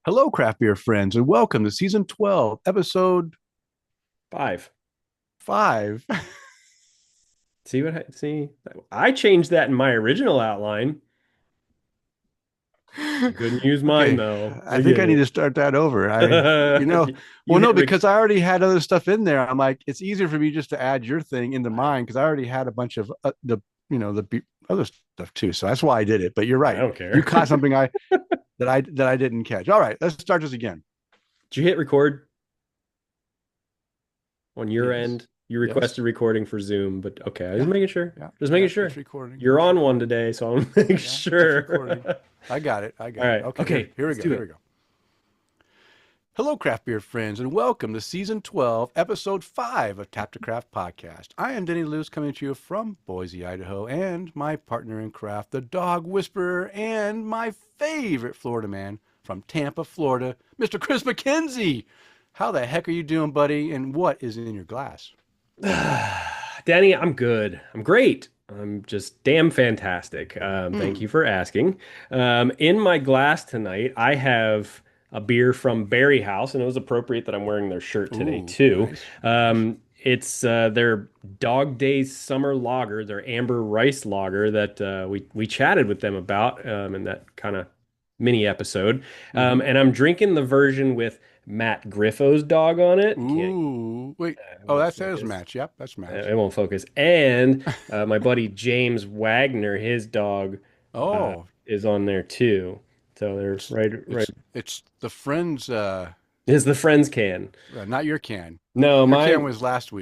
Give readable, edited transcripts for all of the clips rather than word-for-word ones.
Hello, craft beer friends, and welcome to season 12, episode 5. 5. See, I changed that in my original outline. You couldn't use mine Okay, though. I I think get I need it. to start that over. You No, hit rec because I already had other stuff in there. I'm like, it's easier for me just to add your thing into mine because I already had a bunch of other stuff too. So that's why I did it. But you're I right. don't You care. caught something I didn't catch. All right, let's start this again. Did you hit record on your Yes. end? You Yes. requested recording for Zoom, but okay, I was Yeah. making sure. Yeah. Just making Yeah. sure. It's recording. You're It's on one recording. today, so I'm making Yeah. It's sure. recording. I got it. I All got it. right. Okay. Okay, Here we let's go. do Here we it. go. Hello, craft beer friends, and welcome to season 12, episode 5 of Tap to Craft podcast. I am Denny Luce coming to you from Boise, Idaho, and my partner in craft, the dog whisperer, and my favorite Florida man from Tampa, Florida, Mr. Kris McKenzie. How the heck are you doing, buddy? And what is in your glass? Danny, I'm good. I'm great. I'm just damn fantastic. Thank you Hmm. for asking. In my glass tonight, I have a beer from Barriehaus, and it was appropriate that I'm wearing their shirt today Ooh, too. nice. Nice. It's their Dog Days Summer Lager, their Amber Rice Lager that we chatted with them about in that kind of mini episode. Mm-hmm. And I'm drinking the version with Matt Griffo's dog on it. Can't Ooh, wait. it Oh, won't that says focus. match. Yep, that's match. It won't focus. And my buddy James Wagner, his dog, Oh, is on there too. So they're it's right. it's the friends. Is the Friends can? Not your can. No, Your can my was last show,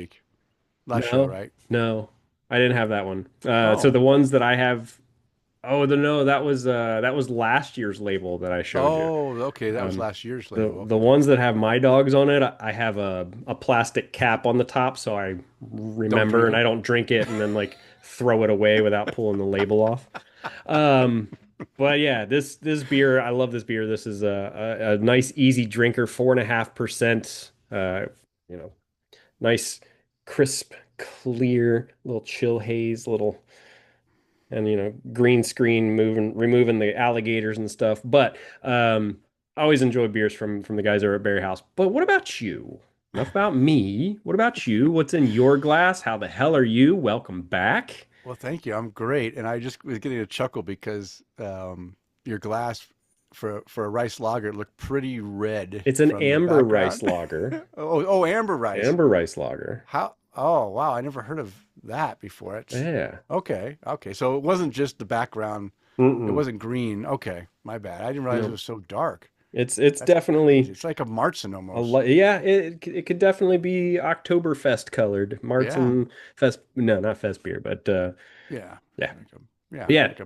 no, right? no, I didn't have that one. So Oh, the ones that I have, oh, the no, that was last year's label that I showed you. oh, okay. That was Um, last year's the label. the Okay. ones that have my dogs on it, I have a plastic cap on the top, so I Don't remember drink and I it. don't drink it and then like throw it away without pulling the label off. Um, but yeah, this beer, I love this beer. This is a nice easy drinker, 4.5%. You know, nice crisp, clear, little chill haze, little and green screen removing the alligators and stuff. But I always enjoy beers from the guys over at Berry House. But what about you? Enough about me. What about you? What's in your glass? How the hell are you? Welcome back. Well, thank you. I'm great, and I just was getting a chuckle because your glass for a rice lager looked pretty red It's an from the amber rice background. lager. Oh, amber rice. Amber rice lager. How? Oh, wow. I never heard of that before. It's Yeah. okay. Okay. So it wasn't just the background. It Mm-mm. wasn't green. Okay. My bad. I didn't realize it No. was so dark. It's That's crazy. definitely It's like a Martzen a almost. lot. Yeah, it could definitely be Oktoberfest colored. Yeah. Martin Fest. No, not Fest beer, but Yeah. yeah. Like a, yeah, Yeah. like a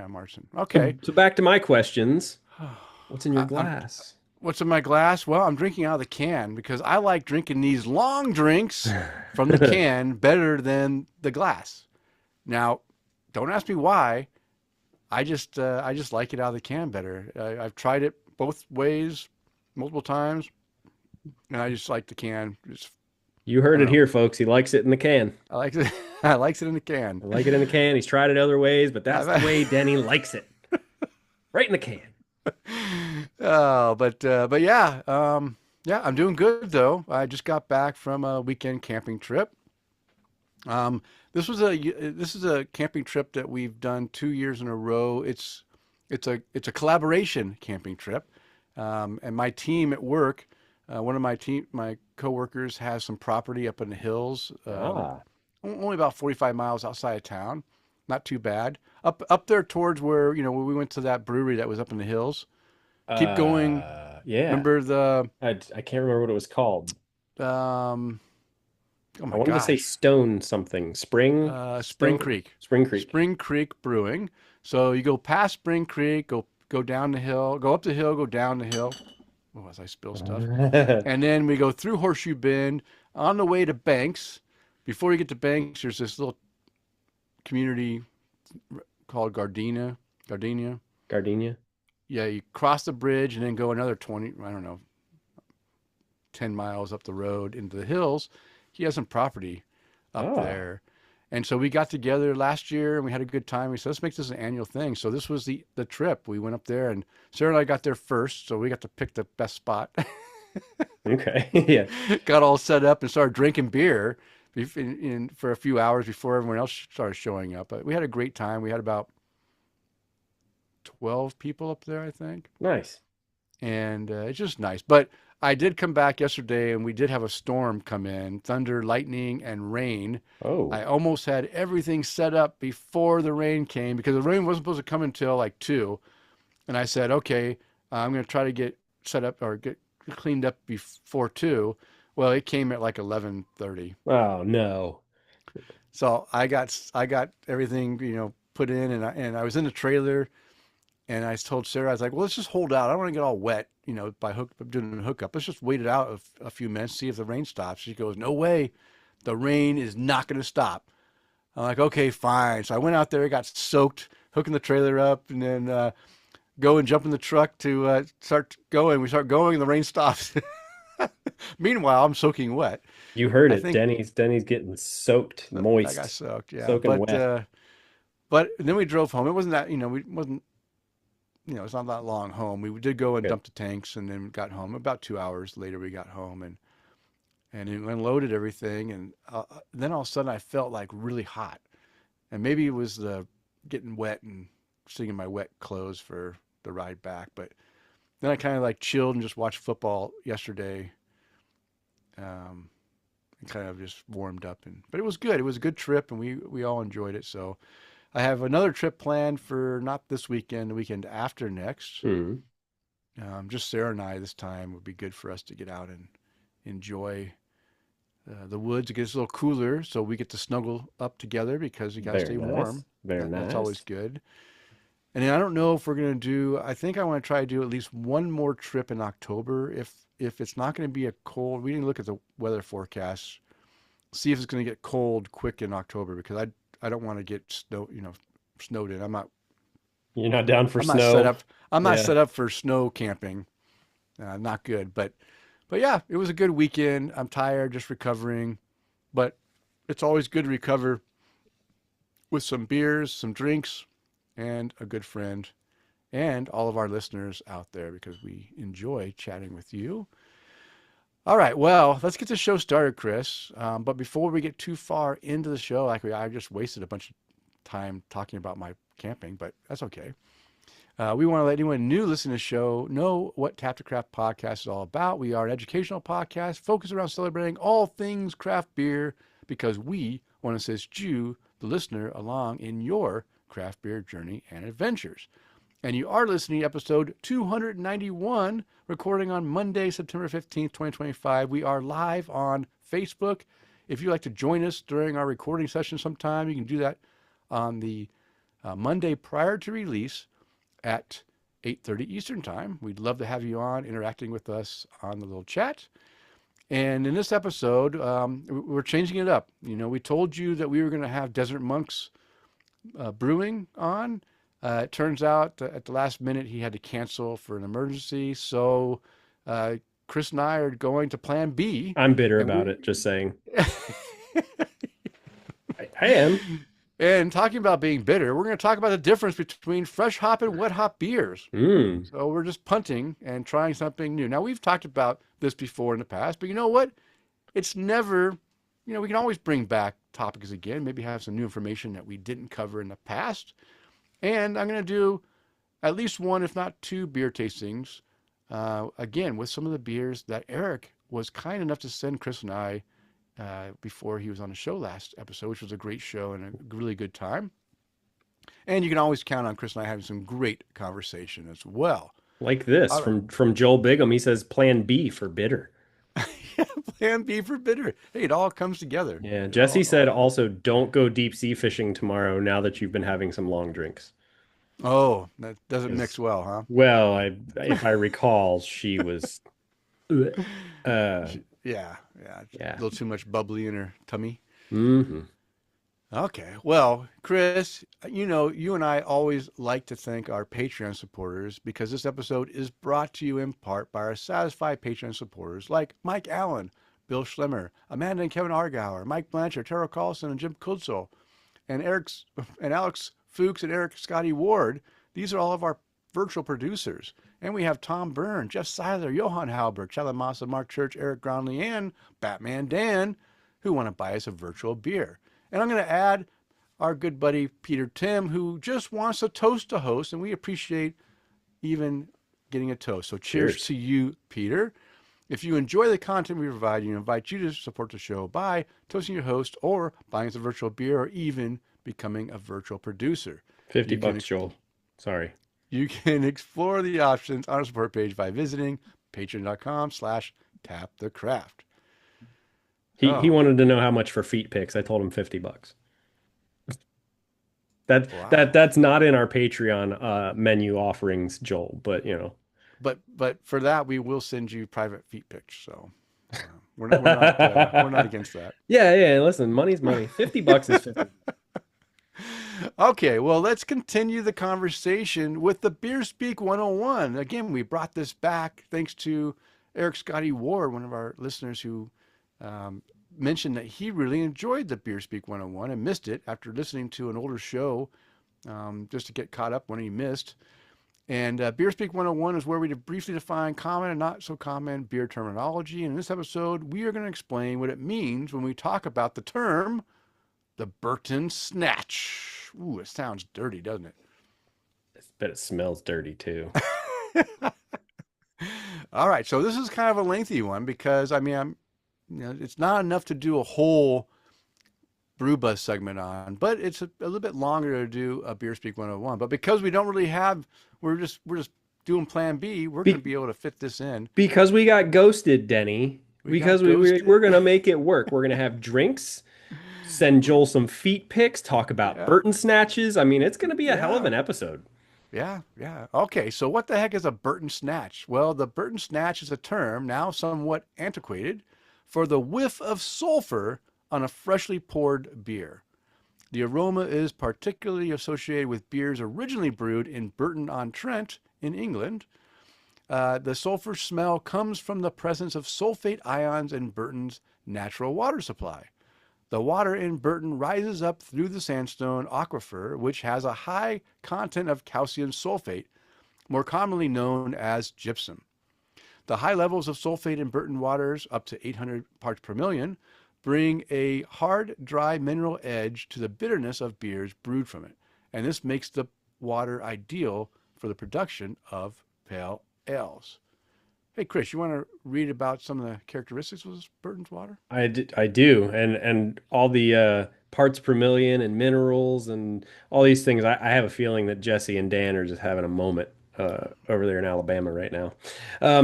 Martzen. So, Okay. so back to my questions. What's in your I'm glass? what's in my glass? Well, I'm drinking out of the can because I like drinking these long drinks from the can better than the glass. Now, don't ask me why. I just like it out of the can better. I've tried it both ways multiple times, and I just like the can. Just You I heard don't it know. here, folks. He likes it in the can. I like it. I likes it in the can. I like it in the can. He's tried it other ways, but that's the I, way Denny likes it. Right in the can. oh, but yeah, yeah, I'm doing good though. I just got back from a weekend camping trip. Um, this is a camping trip that we've done 2 years in a row. It's a collaboration camping trip, and my team at work, one of my coworkers has some property up in the hills, Ah. only about 45 miles outside of town. Not too bad. Up there towards where where we went to that brewery that was up in the hills. Keep going. Yeah. Remember the I can't remember what it was called. um, oh I my wanted to say gosh. Stone something. Spring Spring Stone Creek. Spring Creek. Spring Creek Brewing. So you go past Spring Creek, go down the hill, go up the hill, go down the hill. Oh, as I spill stuff. And then we go through Horseshoe Bend on the way to Banks. Before you get to Banks, there's this little community called Gardenia. Gardenia. Yeah, you cross the bridge and then go another 20, I don't know, 10 miles up the road into the hills. He has some property up Ah. there. And so we got together last year and we had a good time. We said, let's make this an annual thing. So this was the trip. We went up there and Sarah and I got there first. So we got to pick the best spot. Okay. Yeah. Got all set up and started drinking beer for a few hours before everyone else started showing up. But we had a great time. We had about 12 people up there, I think. Nice. And it's just nice. But I did come back yesterday and we did have a storm come in, thunder, lightning, and rain. Oh, I almost had everything set up before the rain came because the rain wasn't supposed to come until like 2. And I said, okay, I'm going to try to get set up or get cleaned up before 2. Well, it came at like 11:30. oh no. So I got everything, put in and I was in the trailer and I told Sarah, I was like, well, let's just hold out. I don't want to get all wet, by doing a hookup. Let's just wait it out a few minutes, see if the rain stops. She goes, no way. The rain is not going to stop. I'm like, okay, fine. So I went out there, got soaked, hooking the trailer up, and then go and jump in the truck to start going. We start going, and the rain stops. Meanwhile, I'm soaking wet. You heard I it. think Denny's getting soaked, I got moist, soaked, yeah. soaking wet. But then we drove home. It wasn't that, we wasn't, it's not that long home. We did go and Good. dump the tanks, and then got home. About 2 hours later, we got home and it unloaded everything. And then all of a sudden, I felt like really hot, and maybe it was the getting wet and sitting in my wet clothes for the ride back. But then I kind of like chilled and just watched football yesterday, and kind of just warmed up. But it was good. It was a good trip, and we all enjoyed it. So I have another trip planned for not this weekend, the weekend after next. Hmm. Just Sarah and I this time would be good for us to get out and enjoy the woods. It gets a little cooler, so we get to snuggle up together because we got to Very stay nice. warm. Very That's always nice. good. And then I don't know if we're going to do, I think I want to try to do at least one more trip in October. If it's not going to be a cold, we didn't look at the weather forecast, see if it's going to get cold quick in October because I don't want to get snowed in. You're not down for I'm not set snow? up. I'm not Yeah. set up for snow camping. Not good. But yeah, it was a good weekend. I'm tired, just recovering. But it's always good to recover with some beers, some drinks, and a good friend, and all of our listeners out there because we enjoy chatting with you. All right, well, let's get the show started, Kris. But before we get too far into the show, I just wasted a bunch of time talking about my camping, but that's okay. We want to let anyone new listening to the show know what Tap to Craft podcast is all about. We are an educational podcast focused around celebrating all things craft beer because we want to assist you, the listener, along in your craft beer journey and adventures. And you are listening to episode 291, recording on Monday, September 15th, 2025. We are live on Facebook. If you'd like to join us during our recording session sometime, you can do that on the Monday prior to release at 8:30 Eastern Time. We'd love to have you on, interacting with us on the little chat. And in this episode, we're changing it up. We told you that we were going to have Desert Monks Brewing on. It turns out at the last minute he had to cancel for an emergency. So Kris and I are going to Plan B. I'm bitter And about it, just saying. I am. and talking about being bitter, we're going to talk about the difference between fresh hop and wet hop beers. Mm. So we're just punting and trying something new. Now, we've talked about this before in the past, but you know what? It's never, we can always bring back topics again, maybe have some new information that we didn't cover in the past. And I'm going to do at least one, if not two, beer tastings, again, with some of the beers that Eric was kind enough to send Kris and I before he was on the show last episode, which was a great show and a really good time. And you can always count on Kris and I having some great conversation as well. Like this All right. from Joel Bigham. He says Plan B for bitter. Plan B for bitter. Hey, it all comes together. Yeah. It Jesse all said comes. also don't go deep sea fishing tomorrow now that you've been having some long drinks. Oh, that doesn't mix Because, well, huh? well, if I recall, she was uh Yeah, yeah. A yeah. little too much bubbly in her tummy. Hmm. Okay. Well, Kris, you and I always like to thank our Patreon supporters because this episode is brought to you in part by our satisfied Patreon supporters like Mike Allen, Bill Schlemmer, Amanda and Kevin Argauer, Mike Blanchard, Tara Carlson, and Jim Kudsel, and Alex Fuchs and Eric Scotty Ward. These are all of our virtual producers. And we have Tom Byrne, Jeff Seiler, Johan Halbert, Charlie Massa, Mark Church, Eric Groundley, and Batman Dan, who want to buy us a virtual beer. And I'm going to add our good buddy Peter Tim, who just wants to toast a host, and we appreciate even getting a toast. So cheers to you, Peter. If you enjoy the content we provide, we invite you to support the show by toasting your host or buying us a virtual beer or even becoming a virtual producer. $50, Joel. Sorry. You can explore the options on our support page by visiting patreon.com/tapthecraft. He wanted to know how much for feet pics. I told him $50. That's not in our Patreon menu offerings, Joel, but you know. But for that we will send you private feet pics. So we're not against that. Yeah. Listen, money's money. $50 is 50. Okay, well, let's continue the conversation with the Beer Speak 101. Again, we brought this back thanks to Eric Scotty Ward, one of our listeners who mentioned that he really enjoyed the Beer Speak 101 and missed it after listening to an older show just to get caught up when he missed. And Beer Speak 101 is where we briefly define common and not so common beer terminology. And in this episode, we are going to explain what it means when we talk about the term the Burton Snatch. Ooh, it sounds dirty, doesn't it? I bet it smells dirty too. All right, so this is kind of a lengthy one because it's not enough to do a whole Brew Buzz segment on, but it's a little bit longer to do a Beer Speak 101. But because we don't really have, we're just doing Plan B. We're going to be able to fit this in because we got ghosted, Denny. We're going to make it work. We're going to have drinks. Send Joel some feet pics, talk about Burton snatches. I mean, it's going to be a hell of an episode. Yeah. Okay, so what the heck is a Burton Snatch? Well, the Burton Snatch is a term, now somewhat antiquated, for the whiff of sulfur on a freshly poured beer. The aroma is particularly associated with beers originally brewed in Burton-on-Trent in England. The sulfur smell comes from the presence of sulfate ions in Burton's natural water supply. The water in Burton rises up through the sandstone aquifer, which has a high content of calcium sulfate, more commonly known as gypsum. The high levels of sulfate in Burton waters, up to 800 parts per million, bring a hard, dry mineral edge to the bitterness of beers brewed from it. And this makes the water ideal for the production of pale ales. Hey, Kris, you want to read about some of the characteristics of Burton's water? I do. And all the parts per million and minerals and all these things. I have a feeling that Jesse and Dan are just having a moment over there in Alabama right now.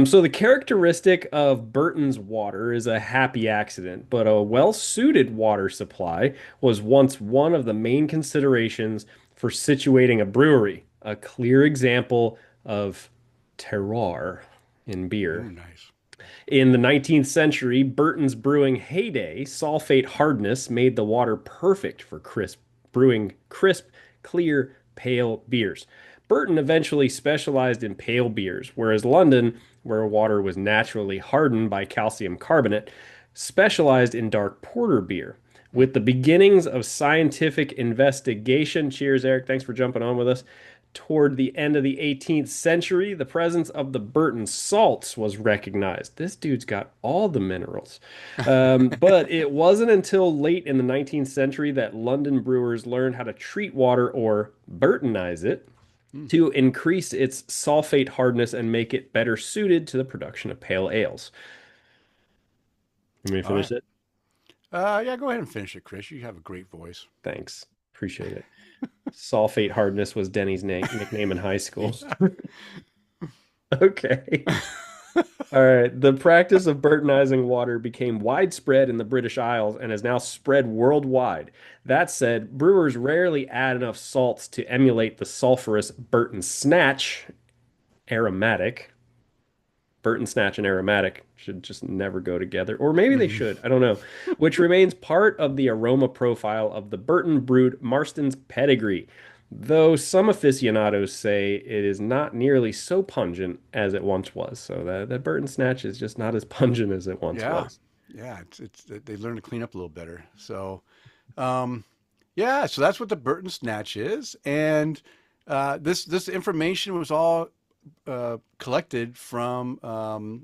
So the characteristic of Burton's water is a happy accident, but a well-suited water supply was once one of the main considerations for situating a brewery, a clear example of terroir in beer. Ooh, nice. In the 19th century, Burton's brewing heyday, sulfate hardness made the water perfect for brewing crisp, clear, pale beers. Burton eventually specialized in pale beers, whereas London, where water was naturally hardened by calcium carbonate, specialized in dark porter beer. With the beginnings of scientific investigation, cheers, Eric, thanks for jumping on with us. Toward the end of the 18th century, the presence of the Burton salts was recognized. This dude's got all the minerals. But it wasn't until late in the 19th century that London brewers learned how to treat water or Burtonize it to increase its sulfate hardness and make it better suited to the production of pale ales. You want me to finish it? Yeah, go ahead and finish it, Kris. You have a great voice. Thanks. Appreciate it. Sulfate hardness was Denny's nickname in high school. Okay. All right. The practice of Burtonizing water became widespread in the British Isles and has now spread worldwide. That said, brewers rarely add enough salts to emulate the sulfurous Burton Snatch aromatic. Burton Snatch and aromatic should just never go together. Or maybe they should. I don't know. Which remains part of the aroma profile of the Burton brewed Marston's pedigree. Though some aficionados say it is not nearly so pungent as it once was. So that Burton Snatch is just not as pungent as it once was. Yeah, it's they learn to clean up a little better. So, um, yeah, so that's what the Burton Snatch is, and this information was all collected from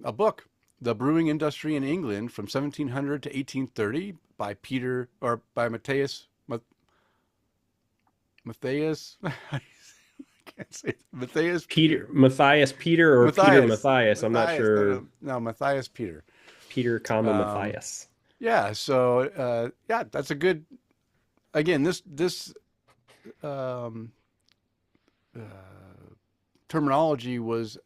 a book, The Brewing Industry in England from 1700 to 1830 by Peter or by Matthias. I can't say Matthias Peter, Matthias Peter, or Peter Matthias Matthias. I'm not Matthias. No, sure. no, no, Matthias Peter. Peter, comma Um, Matthias. yeah. So yeah, that's a good. Again, this um, uh, terminology was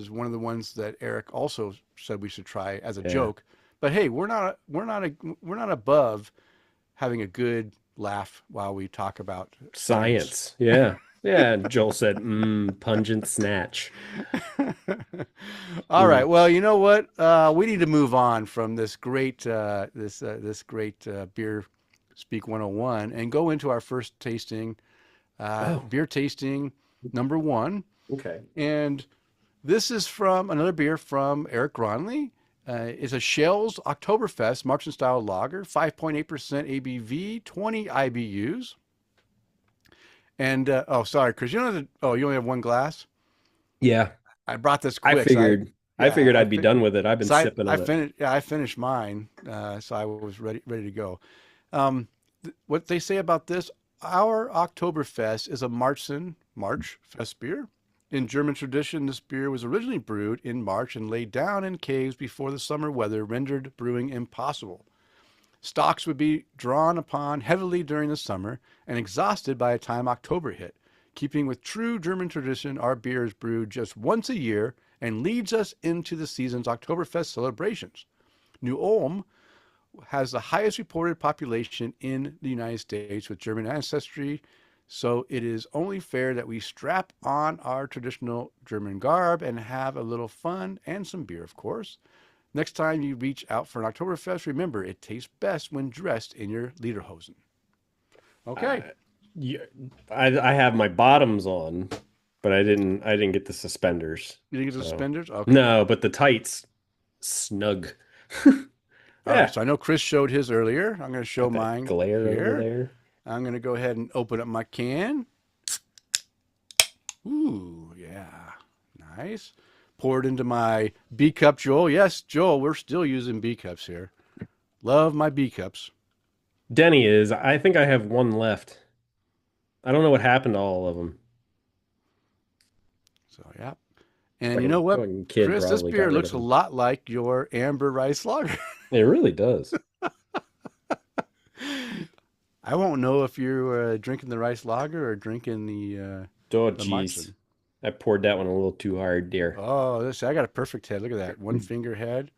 one of the ones that Eric also said we should try as a Yeah. joke. But hey, we're not above having a good laugh while we talk about science. Science. Yeah. Yeah. Joel said, pungent snatch. All right. Mm. Well, you know what? We need to move on from this great beer speak 101 and go into our first tasting, Oh, beer tasting number one. okay. And this is from another beer from Eric Gronley. It's a Schell's Oktoberfest March style lager, 5.8% ABV, 20 IBUs. And oh, sorry, Chris, you only have one glass. Yeah. I brought this I quick. figured I Yeah, figured I'd be done with it. I've been sipping I on it. finished. Yeah, I finished mine, so I was ready to go. Um, what they say about this, our Oktoberfest is a March Fest beer. In German tradition, this beer was originally brewed in March and laid down in caves before the summer weather rendered brewing impossible. Stocks would be drawn upon heavily during the summer and exhausted by the time October hit. Keeping with true German tradition, our beer is brewed just once a year and leads us into the season's Oktoberfest celebrations. New Ulm has the highest reported population in the United States with German ancestry, so it is only fair that we strap on our traditional German garb and have a little fun and some beer, of course. Next time you reach out for an Oktoberfest, remember it tastes best when dressed in your lederhosen. Uh, Okay. yeah, I have my bottoms on, but I didn't get the suspenders. You think it's So suspenders? Okay. no, but the tights snug. All right. Yeah. So I know Chris showed his earlier. I'm going to show Got that mine glare over here. there. I'm going to go ahead and open up my can. Ooh, yeah. Nice. Pour it into my B cup, Joel. Yes, Joel, we're still using B cups here. Love my B cups. Denny is. I think I have one left. I don't know what happened to all of them. So, yeah. And you know what, Fucking kid Chris? This probably got beer rid looks of a them. lot like your amber rice lager. It really does. I won't know if you're drinking the rice lager or drinking Oh, the jeez. Martzen. I poured that one a little too hard, dear. Oh, this I got a perfect head. Look at that. One finger head.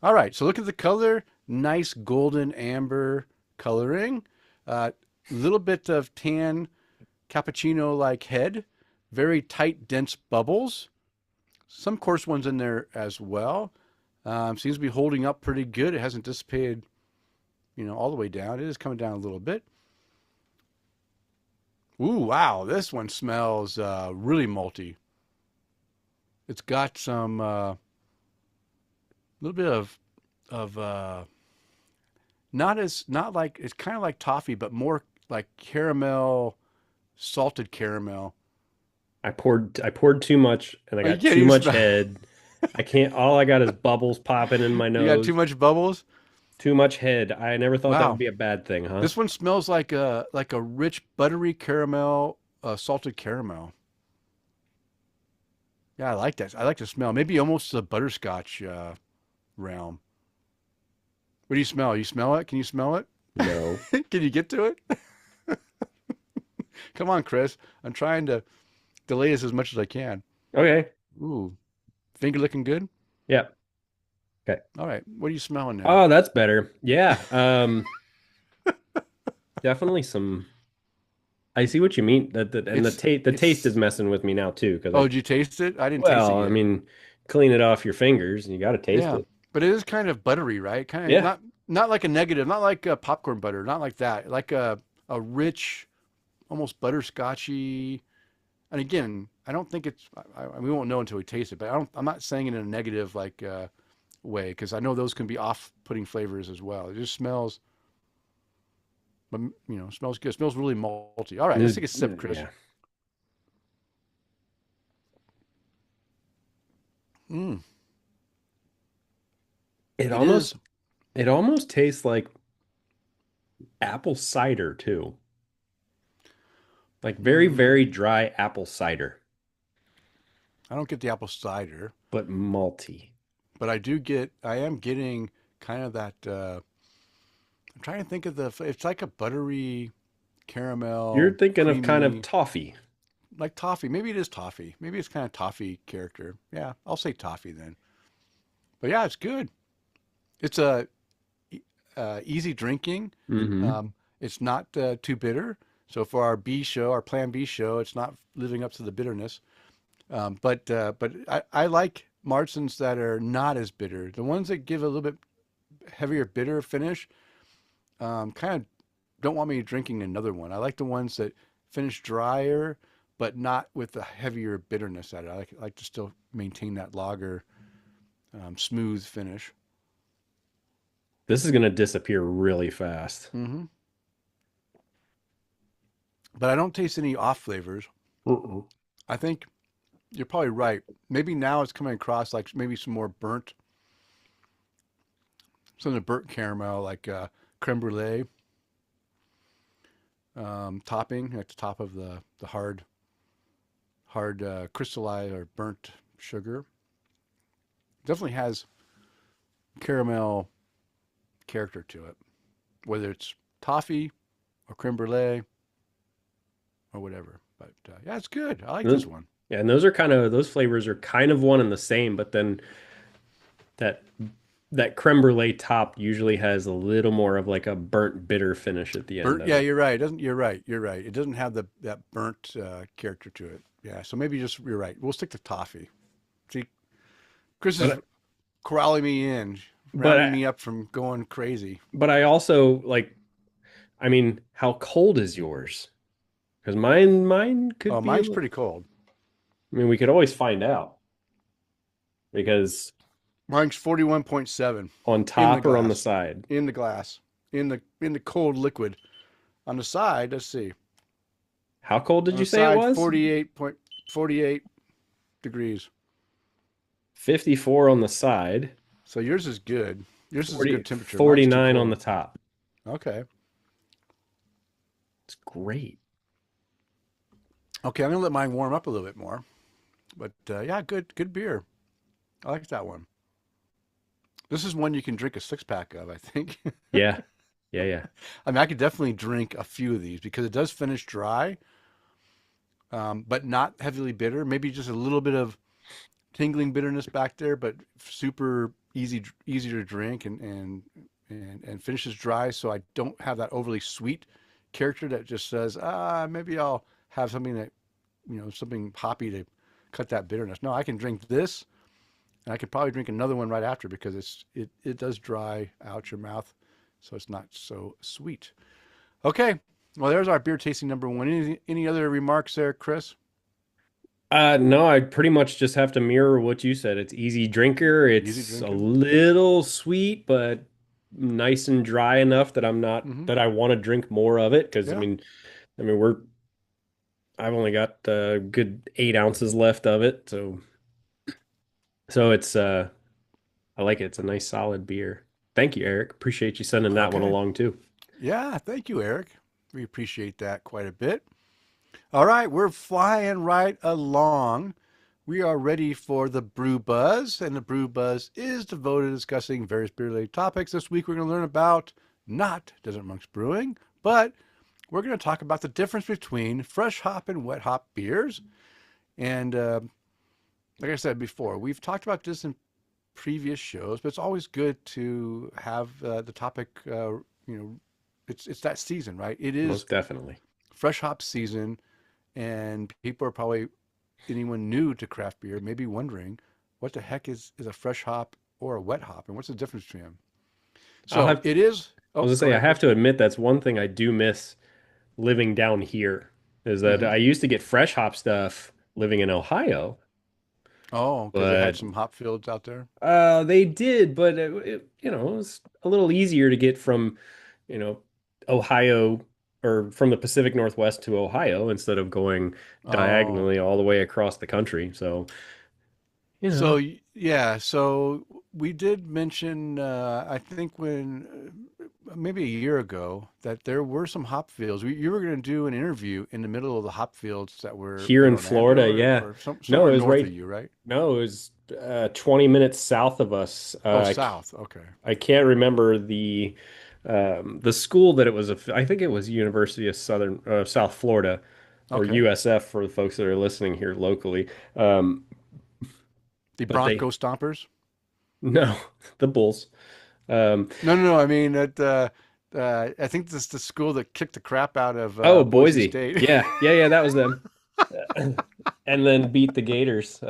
All right. So look at the color. Nice golden amber coloring. A little bit of tan cappuccino like head. Very tight, dense bubbles. Some coarse ones in there as well. Seems to be holding up pretty good. It hasn't dissipated, all the way down. It is coming down a little bit. Ooh, wow. This one smells really malty. It's got some little bit of not like it's kind of like toffee, but more like caramel, salted caramel. I poured too much and I Oh, you got can't too even much smell. head. I can't, all I got is bubbles popping in my You got too nose. much bubbles. Too much head. I never thought that would Wow, be a bad thing, huh? this one smells like a rich buttery caramel, salted caramel. Yeah, I like that. I like the smell. Maybe almost the butterscotch realm. What do you smell? You smell it? Can you smell it? No. Can you get to it? Come on, Chris. I'm trying to delay this as much as I can. Okay. Ooh, finger looking good. Yeah. Okay. All right, what are you smelling now? Oh, that's better. Yeah. Definitely some. I see what you mean. And the taste is It's. messing with me now too, because Oh, did you taste it? I didn't taste it well, I yet. mean, clean it off your fingers and you got to taste Yeah, it. but it is kind of buttery, right? Kind of Yeah. not like a negative, not like popcorn butter, not like that. Like a rich, almost butterscotchy. And again, I don't think it's. We won't know until we taste it. But I'm not saying it in a negative like way because I know those can be off-putting flavors as well. It just smells, but smells good. It smells really malty. All right, let's take a sip, Kris. Yeah. Mm, It it is. almost it almost tastes like apple cider too. Like very, Mm, very dry apple cider, I don't get the apple cider, but malty. but I am getting kind of that. I'm trying to think of it's like a buttery You're caramel, thinking of kind of creamy, toffee. like toffee. Maybe it is toffee. Maybe it's kind of toffee character. Yeah, I'll say toffee then. But yeah, it's good. It's easy drinking. Hmm. It's not too bitter. So for our B show, our Plan B show, it's not living up to the bitterness. But I like Martins that are not as bitter. The ones that give a little bit heavier bitter finish, kind of don't want me drinking another one. I like the ones that finish drier, but not with the heavier bitterness at it. I like to still maintain that lager smooth finish. This is going to disappear really fast. Hmm. But I don't taste any off flavors. Mm-mm. I think you're probably right. Maybe now it's coming across like maybe some more burnt, some of the burnt caramel, like creme brulee topping at the top of the hard crystallized or burnt sugar. Definitely has caramel character to it, whether it's toffee or creme brulee or whatever. But yeah, it's good. I like Those- this one. Yeah, and those flavors are kind of one and the same, but then that that creme brulee top usually has a little more of like a burnt bitter finish at the end Burnt. of Yeah, it. you're right. It doesn't. You're right. You're right. It doesn't have that burnt character to it. Yeah. So maybe just you're right. We'll stick to toffee. See, Kris is But corralling me in, but rounding I, me up from going crazy. but I also like, I mean, how cold is yours? Because mine Oh, could be mine's pretty cold. I mean, we could always find out because Mine's 41.7 on in the top or on the glass. side. In the glass. In the cold liquid. On the side, let's see. How cold did On you the say it side, was? 48 degrees. 54 on the side, So yours is good. Yours is a 40, good temperature. Mine's too 49 on the cold. top. Okay. It's great. Okay, I'm gonna let mine warm up a little bit more. But yeah, good beer. I like that one. This is one you can drink a six pack of, I think. Yeah. Yeah, yeah. I mean, I could definitely drink a few of these because it does finish dry, but not heavily bitter. Maybe just a little bit of tingling bitterness back there, but super easy to drink and finishes dry. So I don't have that overly sweet character that just says, maybe I'll have something that something hoppy to cut that bitterness. No, I can drink this, and I could probably drink another one right after because it does dry out your mouth, so it's not so sweet. Okay, well there's our beer tasting number one. Any other remarks there, Kris? No, I pretty much just have to mirror what you said. It's easy drinker. Easy It's a drinking. little sweet, but nice and dry enough that Mm-hmm. that I want to drink more of it. Because Yeah. I mean, I've only got a good 8 ounces left of it. So it's, I like it. It's a nice solid beer. Thank you, Eric. Appreciate you sending that one Okay. along too. Yeah. Thank you, Eric. We appreciate that quite a bit. All right, we're flying right along. We are ready for the Brew Buzz, and the Brew Buzz is devoted to discussing various beer-related topics. This week, we're going to learn about not Desert Monks Brewing, but we're going to talk about the difference between fresh hop and wet hop beers. And like I said before, we've talked about this in previous shows, but it's always good to have the topic. It's that season, right? It is Most definitely. fresh hop season, and people are probably anyone new to craft beer may be wondering what the heck is a fresh hop or a wet hop, and what's the difference between them. I'll So have, it is. I Oh, was gonna go say, I ahead, have Kris. to admit that's one thing I do miss living down here is that Hmm. I used to get fresh hop stuff living in Ohio. Oh, because they had But some hop fields out there. they did, but it was a little easier to get from, you know, Ohio or from the Pacific Northwest to Ohio instead of going Oh, diagonally all the way across the country. So, you so know, yeah, so we did mention, I think maybe a year ago, that there were some hop fields. You were going to do an interview in the middle of the hop fields that were here in in Orlando Florida, yeah. or No, somewhere it was north of right. you, right? No, it was 20 minutes south of us. Oh, south. Okay. I can't remember the school that it was. I think it was University of South Florida, or Okay. USF for the folks that are listening here locally. Um, The but they Bronco Stompers? no, the Bulls. Um, No, no, no. I mean, I think this is the school that kicked the crap out of oh, Boise Boise. State. Yeah, yeah, yeah, that was them. And then beat the Gators.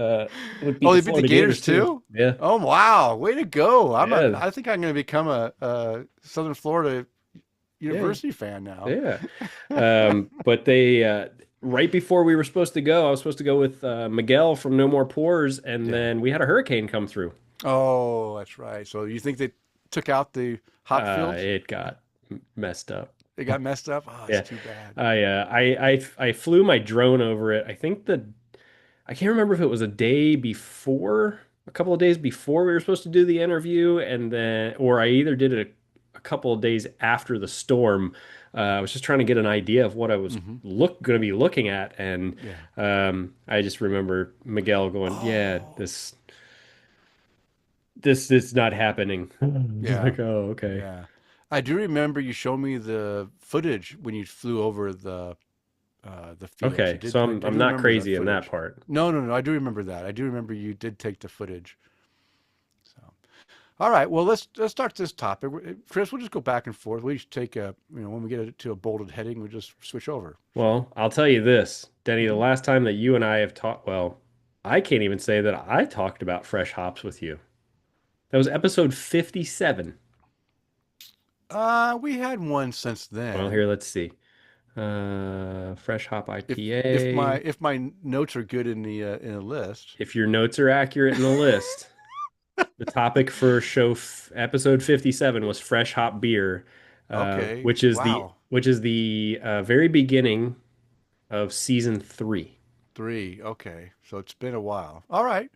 Would beat Oh, the they beat the Florida Gators Gators too. too? Yeah, Oh, wow. Way to go. yeah, I think I'm going to become a Southern Florida yeah, University fan now. yeah. But they right before we were supposed to go, I was supposed to go with Miguel from No More Pores, and Yeah. then we had a hurricane come through. Oh, that's right. So you think they took out the hop fields? It got messed up. They got messed up? Oh, it's Yeah, too bad. I flew my drone over it. I can't remember if it was a day before, a couple of days before we were supposed to do the interview, and then, or I either did it a couple of days after the storm. I was just trying to get an idea of what I was Hmm. going to be looking at, and Yeah. I just remember Miguel going, "Yeah, Oh, this is not happening." Just yeah. like, oh, okay, Yeah. I do remember you showed me the footage when you flew over the fields. okay. So I I'm do not remember that crazy in that footage. part. No, no, no. I do remember that. I do remember you did take the footage. So, all right. Well, let's start this topic. Kris, we'll just go back and forth. We just take when we get to a bolded heading, we just switch over. Well, I'll tell you this, Denny, the Hmm. last time that you and I have talked, well, I can't even say that I talked about fresh hops with you. That was episode 57. We had one since Well, here, then. let's see. Fresh hop If IPA. my notes are good in a list. If your notes are accurate in the list, the topic for episode 57 was fresh hop beer, Okay. Wow. which is the very beginning of season 3. Three. Okay. So it's been a while. All right.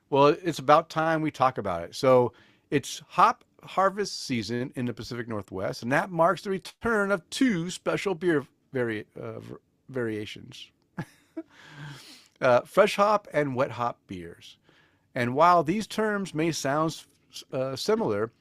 Well, it's about time we talk about it. So it's hop harvest season in the Pacific Northwest, and that marks the return of two special beer variations, fresh hop and wet hop beers. And while these terms may sound similar,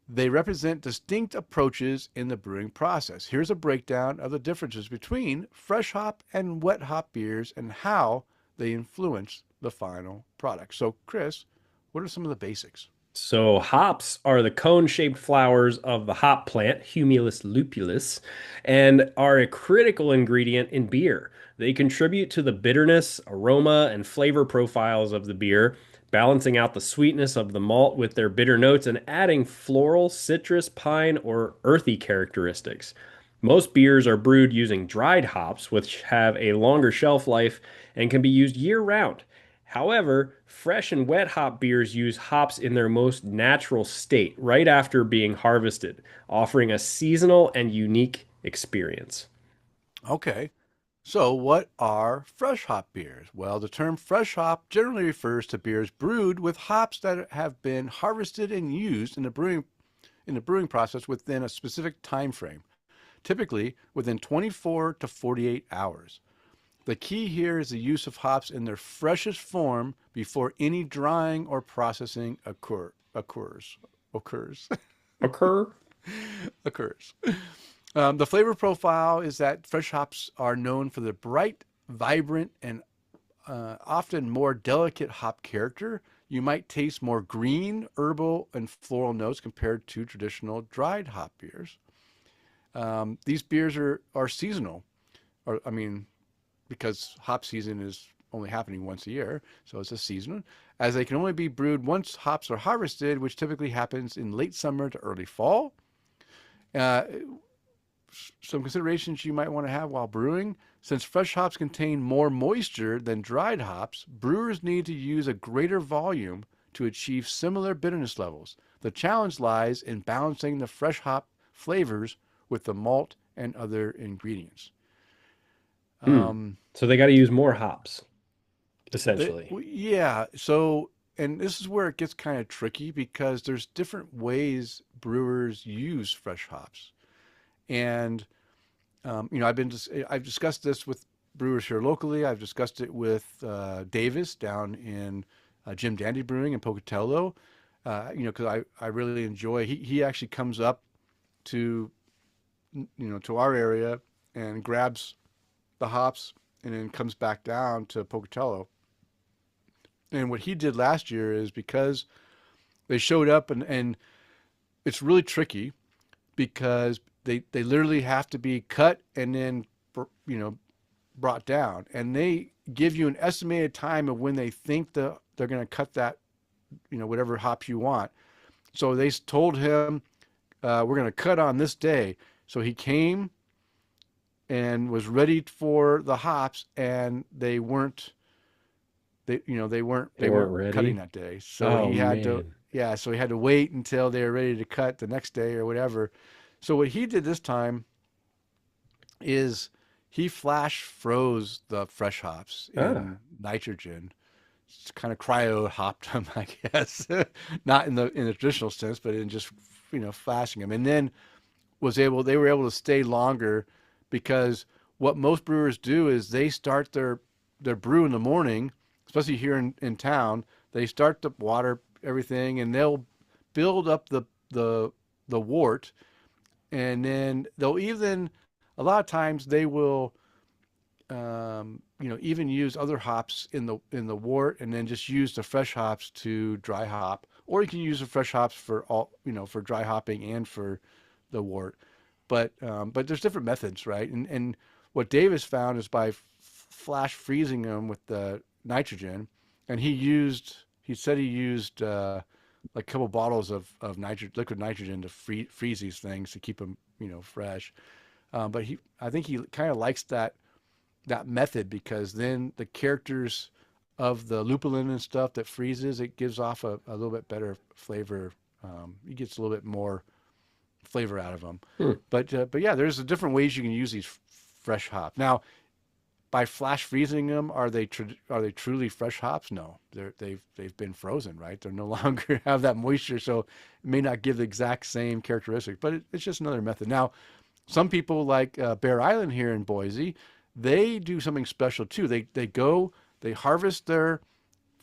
they represent distinct approaches in the brewing process. Here's a breakdown of the differences between fresh hop and wet hop beers and how they influence the final product. So, Kris, what are some of the basics? So hops are the cone-shaped flowers of the hop plant, Humulus lupulus, and are a critical ingredient in beer. They contribute to the bitterness, aroma, and flavor profiles of the beer, balancing out the sweetness of the malt with their bitter notes and adding floral, citrus, pine, or earthy characteristics. Most beers are brewed using dried hops, which have a longer shelf life and can be used year round. However, fresh and wet hop beers use hops in their most natural state, right after being harvested, offering a seasonal and unique experience. Okay. So, what are fresh hop beers? Well, the term fresh hop generally refers to beers brewed with hops that have been harvested and used in the brewing process within a specific time frame, typically within 24 to 48 hours. The key here is the use of hops in their freshest form before any drying or processing occurs. Occur? occurs. The flavor profile is that fresh hops are known for their bright, vibrant, and often more delicate hop character. You might taste more green, herbal, and floral notes compared to traditional dried hop beers. These beers are seasonal, or I mean, because hop season is only happening once a year, so it's a season, as they can only be brewed once hops are harvested, which typically happens in late summer to early fall. Uh, some considerations you might want to have while brewing. Since fresh hops contain more moisture than dried hops, brewers need to use a greater volume to achieve similar bitterness levels. The challenge lies in balancing the fresh hop flavors with the malt and other ingredients. Hmm. Um, So they got to use more hops, the, essentially. yeah, so, and this is where it gets kind of tricky because there's different ways brewers use fresh hops. And I've discussed this with brewers here locally. I've discussed it with Davis down in Jim Dandy Brewing in Pocatello. Because I really enjoy. He actually comes up to to our area and grabs the hops and then comes back down to Pocatello. And what he did last year is because they showed up and it's really tricky because they literally have to be cut and then brought down, and they give you an estimated time of when they think they're going to cut that whatever hops you want. So they told him we're going to cut on this day. So he came and was ready for the hops, and They they weren't weren't cutting ready. that day. So Oh he had to man. yeah, so he had to wait until they were ready to cut the next day or whatever. So what he did this time is he flash froze the fresh hops Ah, in nitrogen. It's kind of cryo hopped them, I guess, not in the traditional sense, but in just flashing them, and then they were able to stay longer because what most brewers do is they start their brew in the morning, especially here in town. They start to water everything, and they'll build up the wort, and then they'll even a lot of times they will even use other hops in the wort, and then just use the fresh hops to dry hop, or you can use the fresh hops for all for dry hopping and for the wort. But there's different methods, right? And what Davis found is by flash freezing them with the nitrogen, and he said he used like a couple bottles of liquid nitrogen to freeze these things to keep them fresh. But I think he kind of likes that method because then the characters of the lupulin and stuff that freezes, it gives off a little bit better flavor. He gets a little bit more flavor out of them. hmm. But yeah, there's different ways you can use these fresh hops. Now, by flash freezing them, are they truly fresh hops? No, they've been frozen, right? They're no longer have that moisture, so it may not give the exact same characteristics. But it's just another method. Now, some people like Bear Island here in Boise, they do something special too. They harvest their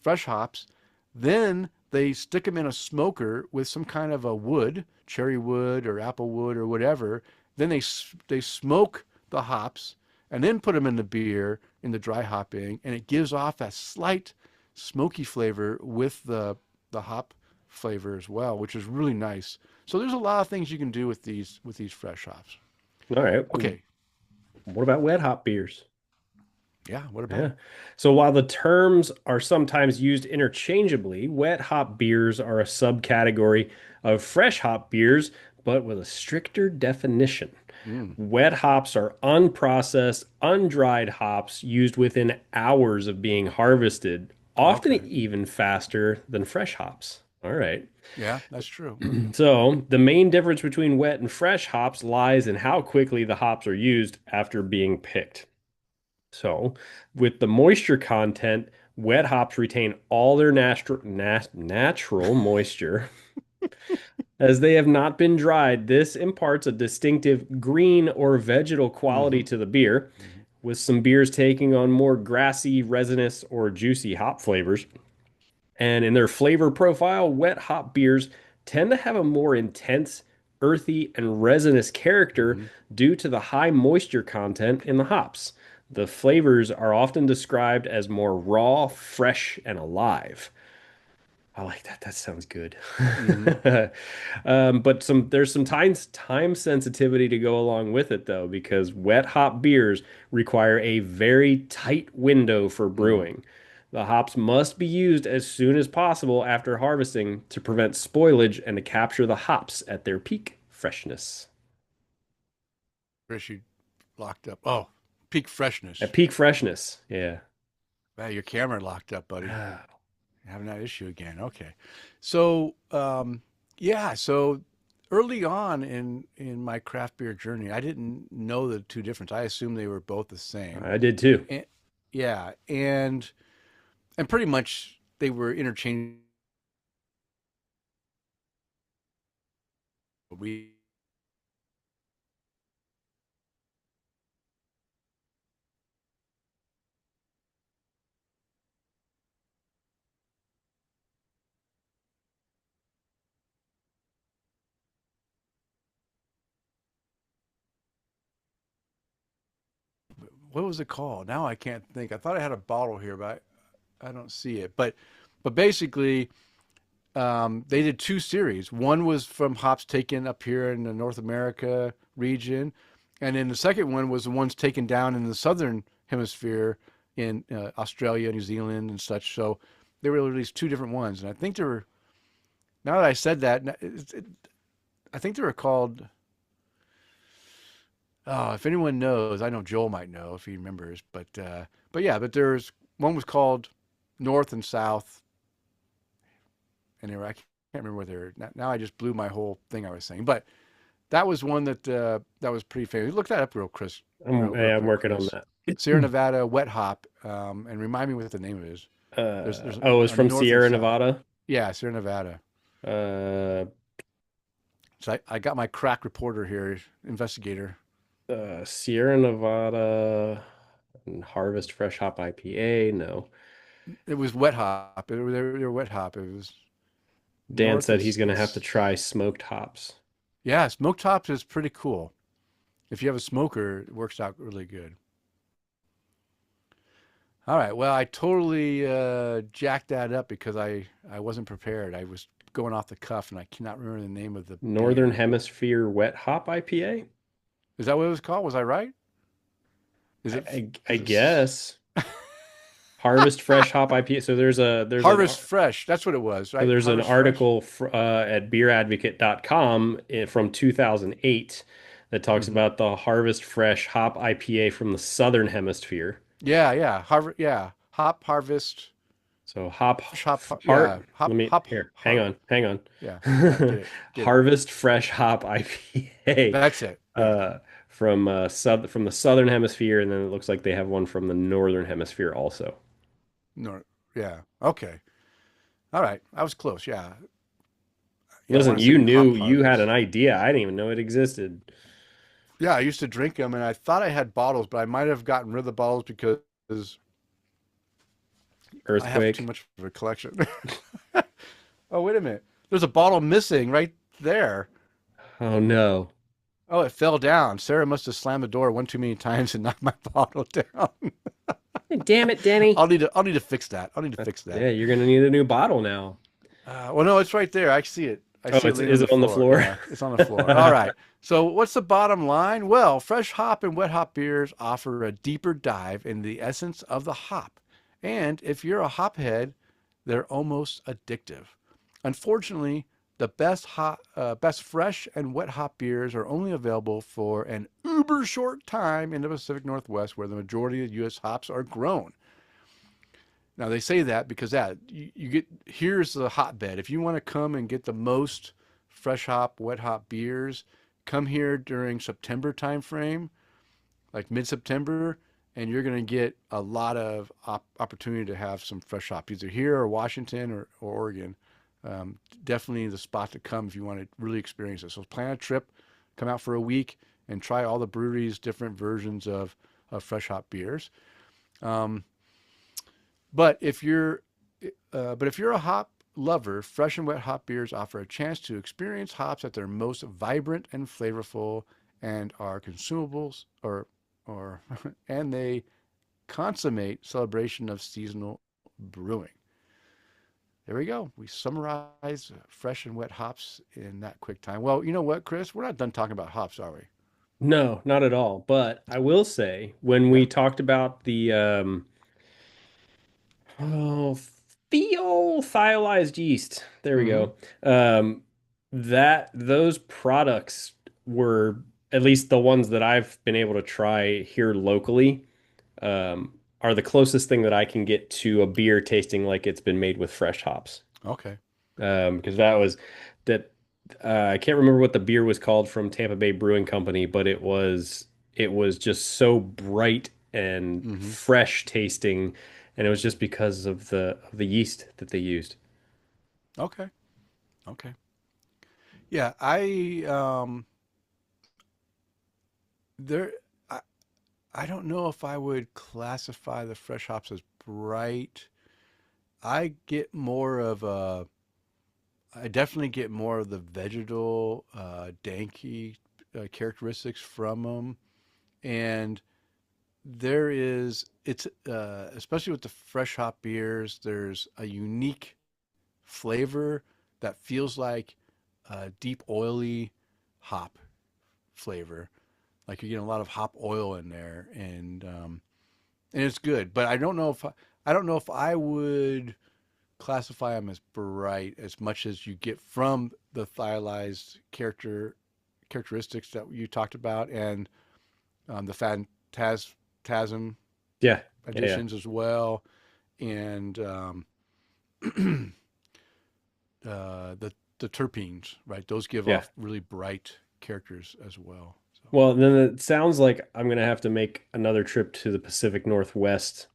fresh hops, then they stick them in a smoker with some kind of a wood, cherry wood or apple wood or whatever. Then they smoke the hops and then put them in the beer in the dry hopping, and it gives off that slight smoky flavor with the hop flavor as well, which is really nice. So there's a lot of things you can do with these fresh hops. All right. Okay, What about wet hop beers? yeah. What about Yeah. them? So while the terms are sometimes used interchangeably, wet hop beers are a subcategory of fresh hop beers, but with a stricter definition. Mm, Wet hops are unprocessed, undried hops used within hours of being harvested, often okay. even faster than fresh hops. All right. Yeah, that's true. So, the main difference between wet and fresh hops lies in how quickly the hops are used after being picked. So, with the moisture content, wet hops retain all their natural moisture as they have not been dried. This imparts a distinctive green or vegetal quality Mm-hmm. to the beer, Mm-hmm. with some beers taking on more grassy, resinous, or juicy hop flavors. And in their flavor profile, wet hop beers tend to have a more intense, earthy, and resinous character Mm-hmm. due to the high moisture content in the hops. The flavors are often described as more raw, fresh, and alive. I like that. That sounds good. Mm-hmm. But there's some time sensitivity to go along with it though, because wet hop beers require a very tight window for Mm-hmm. brewing. The hops must be used as soon as possible after harvesting to prevent spoilage and to capture the hops at their peak freshness. Chris, you locked up. Oh, peak freshness. At peak freshness. Yeah. Wow, your camera locked up, buddy. Ah, You're having that issue again. Okay. So, yeah, so early on in my craft beer journey, I didn't know the two difference. I assumed they were both the same. I did too. And, yeah, and pretty much they were interchangeable. We what was it called? Now I can't think. I thought I had a bottle here, but I don't see it. But basically, they did two series. One was from hops taken up here in the North America region, and then the second one was the ones taken down in the southern hemisphere in Australia, New Zealand, and such. So they were released two different ones, and I think they were. Now that I said that, I think they were called. Oh, if anyone knows, I know Joel might know if he remembers. But yeah, but there's one was called North and South, and they were I can't remember where they were. Now I just blew my whole thing I was saying. But that was one that was pretty famous. Look that up real, Chris. Real I'm quick, working on Chris. that. Sierra Nevada wet hop, and remind me what the name of it is. There's Oh, it was a from North and Sierra South. Nevada. Yeah, Sierra Nevada. Uh, So I got my crack reporter here, investigator. Sierra Nevada and Harvest Fresh Hop IPA. No. It was wet hop. They were wet hop. It was Dan North said and he's going to have to try smoked hops. yeah, smoked hops is pretty cool. If you have a smoker, it works out really good. All right. Well, I totally jacked that up because I wasn't prepared. I was going off the cuff, and I cannot remember the name of the Northern beer. Hemisphere Wet Hop IPA? Is that what it was called? Was I right? Is I, it? I Is guess. Harvest Fresh Hop IPA. So Harvest Fresh? That's what it was, right? there's an Harvest Fresh. article at beeradvocate.com from 2008 that talks Hmm. about the Harvest Fresh Hop IPA from the Southern Hemisphere. Yeah, yeah. Harvest. Yeah, hop harvest. So Fresh hop. heart Yeah, hop let me hop. here, Har, hang on. yeah, yeah. Get it. Get it. Harvest Fresh Hop IPA That's it. Yeah. uh from the Southern Hemisphere, and then it looks like they have one from the Northern Hemisphere also. No. Yeah. Okay. All right. I was close. Yeah. Yeah. I Listen, want to you say knew hop you had an harvest. idea. I didn't even know it existed. Yeah, I used to drink them, and I thought I had bottles, but I might have gotten rid of the bottles because I have too Earthquake. much of a collection. Oh, wait a minute. There's a bottle missing right there. Oh no. Oh, it fell down. Sarah must have slammed the door one too many times and knocked my bottle down. Damn it, Denny. I'll need to fix that. I'll need to fix that. Yeah, you're gonna need a new bottle now. Well, no, it's right there. I see it. I Oh, see it laying on is the it on the floor. floor? Yeah, it's on the floor. All right. So, what's the bottom line? Well, fresh hop and wet hop beers offer a deeper dive into the essence of the hop. And if you're a hop head, they're almost addictive. Unfortunately, the best fresh and wet hop beers are only available for an uber short time in the Pacific Northwest, where the majority of U.S. hops are grown. Now they say that because you get here's the hotbed. If you want to come and get the most fresh hop, wet hop beers, come here during September timeframe, like mid-September, and you're going to get a lot of opportunity to have some fresh hop, either here or Washington or Oregon. Definitely the spot to come if you want to really experience it. So plan a trip, come out for a week, and try all the breweries' different versions of fresh hop beers. Um, but if you're but if you're a hop lover, fresh and wet hop beers offer a chance to experience hops at their most vibrant and flavorful, and are consumables or and they consummate celebration of seasonal brewing. There we go. We summarize fresh and wet hops in that quick time. Well, you know what, Chris? We're not done talking about hops, are we? No, not at all. But I will say, when Yeah. we talked about the oh, thiolized yeast, there we Mm-hmm. go. That those products were at least the ones that I've been able to try here locally, are the closest thing that I can get to a beer tasting like it's been made with fresh hops. Okay. Because that was that I can't remember what the beer was called from Tampa Bay Brewing Company, but it was just so bright and Mm-hmm. fresh tasting, and it was just because of the yeast that they used. Okay. Okay. Yeah, there I, I don't know if I would classify the fresh hops as bright. I get more of a I definitely get more of the vegetal, danky characteristics from them, and it's especially with the fresh hop beers. There's a unique flavor that feels like deep oily hop flavor. Like you're getting a lot of hop oil in there, and it's good. But I don't know if I would classify them as bright as much as you get from the stylized characteristics that you talked about, and the phantasm Yeah, yeah, yeah. additions as well, and the terpenes, right? Those give Yeah. off really bright characters as well. So Well, then it sounds like I'm gonna have to make another trip to the Pacific Northwest,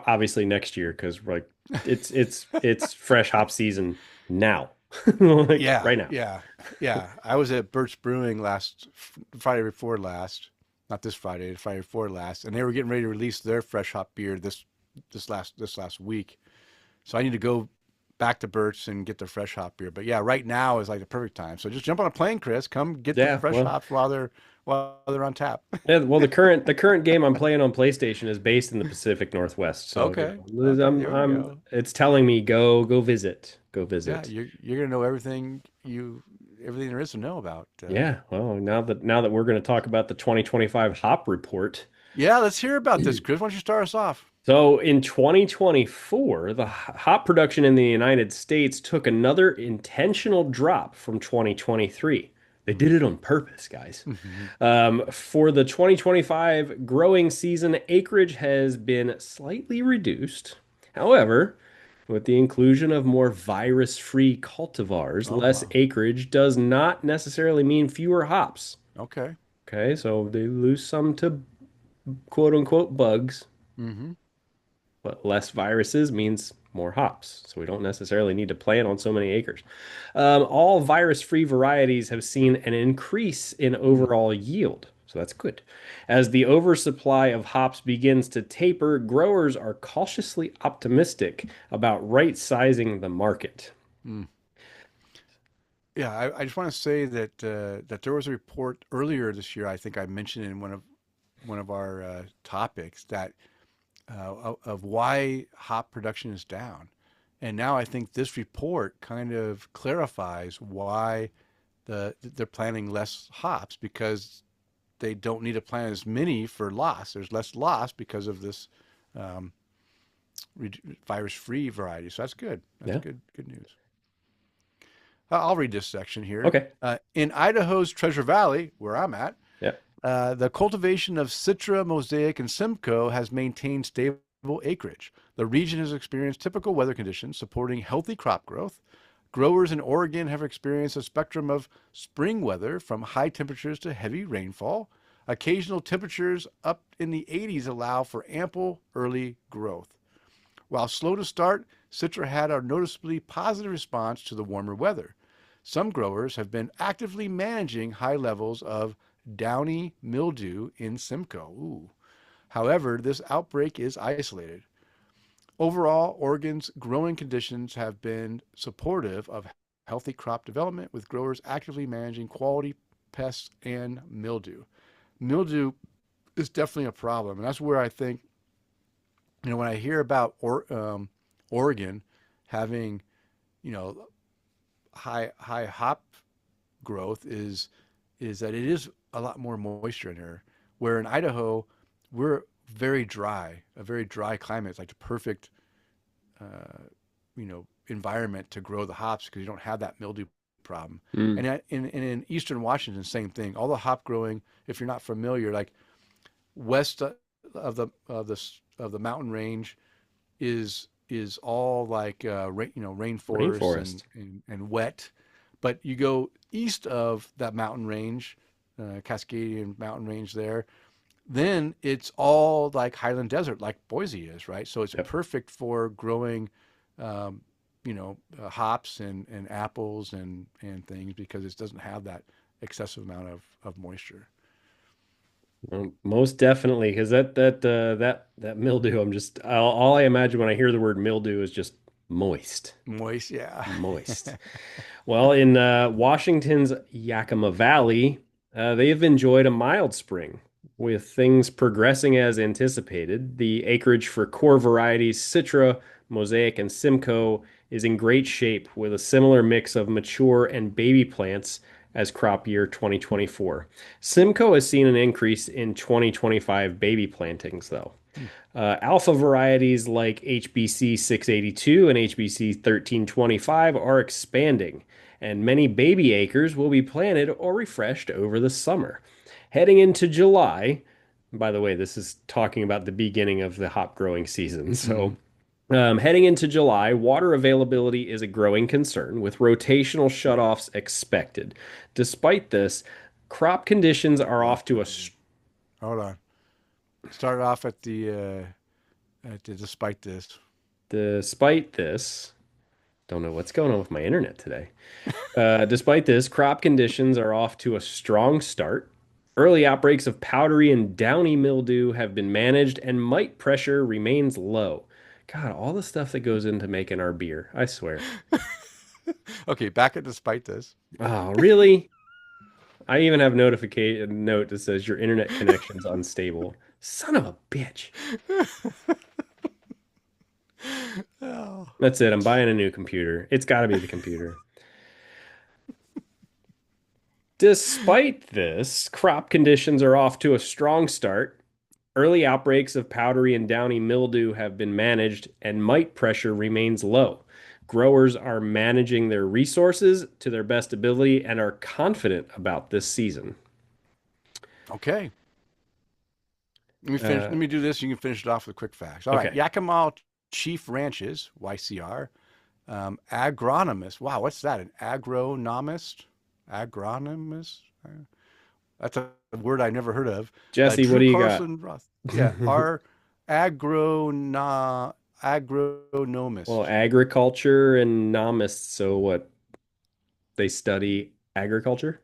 obviously next year, because like it's fresh hop season now, like yeah, right now. yeah, yeah. I was at Bert's Brewing Friday before last, not this Friday, the Friday before last, and they were getting ready to release their fresh hop beer this last week. So I need to go back to Bert's and get the fresh hop beer. But yeah, right now is like the perfect time. So just jump on a plane, Kris. Come get the Yeah, fresh well, hops while they're on tap. yeah, well, the current game I'm playing on PlayStation is based in the Pacific Northwest, so Okay. Okay. There we go. it's telling me go visit, go Yeah, visit. you're gonna know everything there is to know about. Yeah, well, now that we're going to talk about the 2025 hop report. Yeah, let's hear about this, Kris. Why don't you start us off? So in 2024, the hop production in the United States took another intentional drop from 2023. They did it on purpose, guys. Mm-hmm. For the 2025 growing season, acreage has been slightly reduced. However, with the inclusion of more virus-free cultivars, Oh less wow. acreage does not necessarily mean fewer hops. Okay. Okay, so they lose some to quote unquote bugs, Mm-hmm. but less viruses means more hops. So we don't necessarily need to plant on so many acres. All virus-free varieties have seen an increase in Mm. overall yield. So that's good. As the oversupply of hops begins to taper, growers are cautiously optimistic about right sizing the market. Mm. Yeah, I just want to say that there was a report earlier this year. I think I mentioned in one of our topics that of why hop production is down, and now I think this report kind of clarifies why they're planting less hops because they don't need to plant as many for loss. There's less loss because of this um, virus-free variety. So that's good. That's Yeah. good news. I'll read this section here. Okay. In Idaho's Treasure Valley, where I'm at, Yeah. the cultivation of Citra, Mosaic, and Simcoe has maintained stable acreage. The region has experienced typical weather conditions supporting healthy crop growth. Growers in Oregon have experienced a spectrum of spring weather from high temperatures to heavy rainfall. Occasional temperatures up in the 80s allow for ample early growth. While slow to start, Citra had a noticeably positive response to the warmer weather. Some growers have been actively managing high levels of downy mildew in Simcoe. Ooh. However, this outbreak is isolated. Overall, Oregon's growing conditions have been supportive of healthy crop development, with growers actively managing quality pests and mildew. Mildew is definitely a problem, and that's where I think, when I hear about Oregon having, you know, high hop growth is that it is a lot more moisture in here. Where in Idaho, we're a very dry climate. It's like the perfect, environment to grow the hops because you don't have that mildew problem. Mm. And in Eastern Washington, same thing. All the hop growing, if you're not familiar, like west of the mountain range is all like rainforest Rainforest. and wet, but you go east of that mountain range, Cascadian mountain range there, then it's all like highland desert, like Boise is, right? So it's Yep. perfect for growing, um, hops and apples and things because it doesn't have that excessive amount of moisture. Most definitely, because that mildew, all I imagine when I hear the word mildew is just moist, Moist, yeah. moist. Well, in Washington's Yakima Valley, they have enjoyed a mild spring with things progressing as anticipated. The acreage for core varieties Citra, Mosaic, and Simcoe is in great shape with a similar mix of mature and baby plants as crop year 2024. Simcoe has seen an increase in 2025 baby plantings, though. Hmm. Alpha varieties like HBC 682 and HBC 1325 are expanding, and many baby acres will be planted or refreshed over the summer. Heading into July, by the way, this is talking about the beginning of the hop growing season. Mhm. Heading into July, water availability is a growing concern, with rotational shutoffs expected. Despite this, crop conditions are off to a Hold on. Start off despite this. despite this, don't know what's going on with my internet today. Despite this, crop conditions are off to a strong start. Early outbreaks of powdery and downy mildew have been managed, and mite pressure remains low. God, all the stuff that goes into making our beer, I swear. Okay, back at despite this. Oh, really? I even have notification note that says your internet connection's unstable. Son of a bitch. Oh. That's it. I'm buying a new computer. It's got to be the computer. Despite this, crop conditions are off to a strong start. Early outbreaks of powdery and downy mildew have been managed, and mite pressure remains low. Growers are managing their resources to their best ability and are confident about this season. Okay. Let me finish. Uh, Let me do this. You can finish it off with quick facts. All right. okay. Yakima Chief Ranches, YCR, agronomist. Wow, what's that? An agronomist? Agronomist? That's a word I never heard of. Jesse, what Drew do you got? Carlson Roth. Yeah, our Well, agronomist. agriculture and nomists, so what? They study agriculture?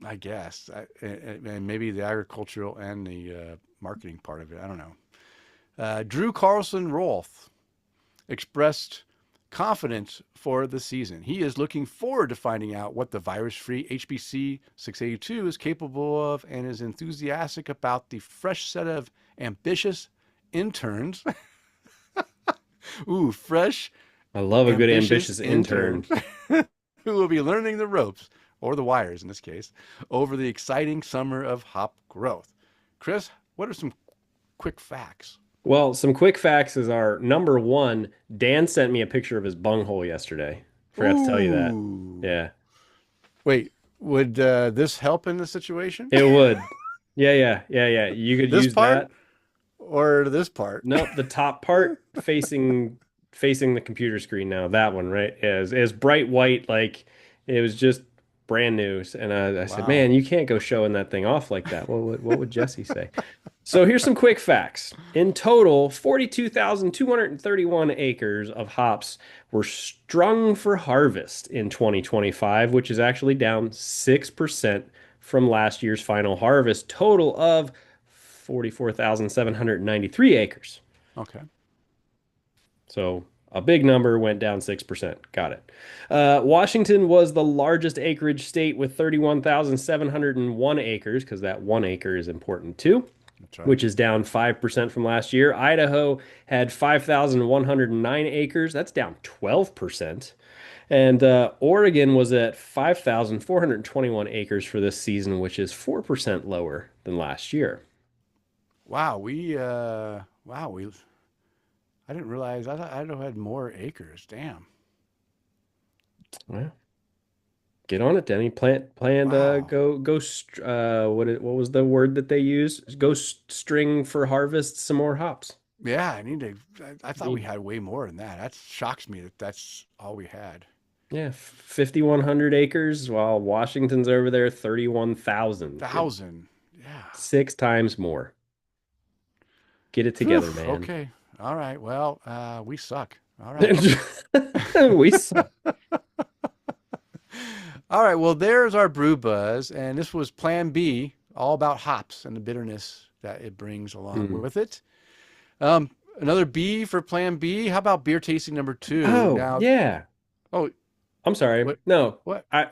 I guess, and maybe the agricultural and the marketing part of it. I don't know. Drew Carlson Roth expressed confidence for the season. He is looking forward to finding out what the virus-free HBC 682 is capable of and is enthusiastic about the fresh set of ambitious interns. Ooh, fresh, I love a good ambitious ambitious intern. interns who will be learning the ropes, or the wires in this case, over the exciting summer of hop growth. Kris, what are some quick facts? Well, some quick facts is our number one. Dan sent me a picture of his bunghole yesterday. Forgot to tell you that. Ooh. Yeah, Wait, would this help in the situation? it would. Yeah. You could This use part that. or this part? Nope, the top part facing the computer screen now. That one, right? Is bright white, like it was just brand new. And I said, Wow. man, you can't go showing that thing off like that. What would Jesse say? So here's some quick facts. In total, 42,231 acres of hops were strung for harvest in 2025, which is actually down 6% from last year's final harvest, total of 44,793 acres. Okay. So a big number went down 6%. Got it. Washington was the largest acreage state with 31,701 acres, because that 1 acre is important too, That's right. which is down 5% from last year. Idaho had 5,109 acres. That's down 12%. And Oregon was at 5,421 acres for this season, which is 4% lower than last year. Wow, we I didn't realize Idaho had more acres. Damn. Well, Get on it, Denny. Planned Wow. what was the word that they used? Go string for harvest some more hops. Yeah, I need to. I You thought we need had way more than that. That shocks me that that's all we had. Yeah, 5,100 acres while Washington's over there 31,000. Good. 1,000. Yeah. 6 times more. Get it Phew. together, man. Okay. All right. Well, we suck. All right. We suck. All right. Well, there's our brew buzz, and this was Plan B, all about hops and the bitterness that it brings along Mm. with it. Um, Another B for Plan B. How about beer tasting number two? Oh, Now, yeah. oh, I'm sorry. what? No, What? I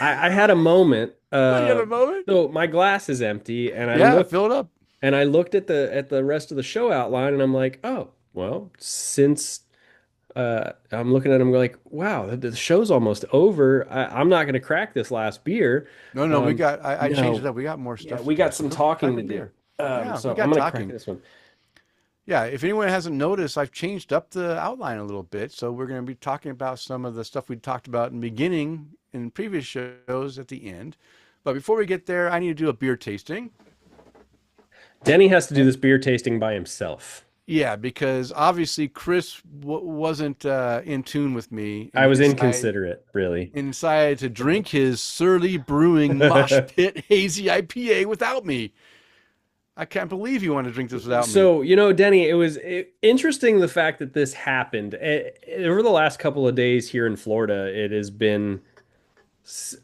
I had a moment. Oh, you had a moment? So my glass is empty, and Yeah, fill it up. I looked at the rest of the show outline, and I'm like, oh, well, since I'm looking at him like, wow, the show's almost over. I'm not going to crack this last beer. No, no, we Um, got. I changed it no, up. We got more yeah, stuff to we do. got So some go crack talking a to do. beer. Yeah, So we I'm got going to crack talking. this one. Yeah, if anyone hasn't noticed, I've changed up the outline a little bit. So we're going to be talking about some of the stuff we talked about in the beginning in previous shows at the end. But before we get there, I need to do a beer tasting. Denny has to do And this beer tasting by himself. yeah, because obviously Kris wasn't in tune with me, I and was inconsiderate, really. he decided to drink his Surly Brewing Mosh Pit Hazy IPA without me. I can't believe you want to drink this without me. So, Denny, it was interesting the fact that this happened. Over the last couple of days here in Florida, it has been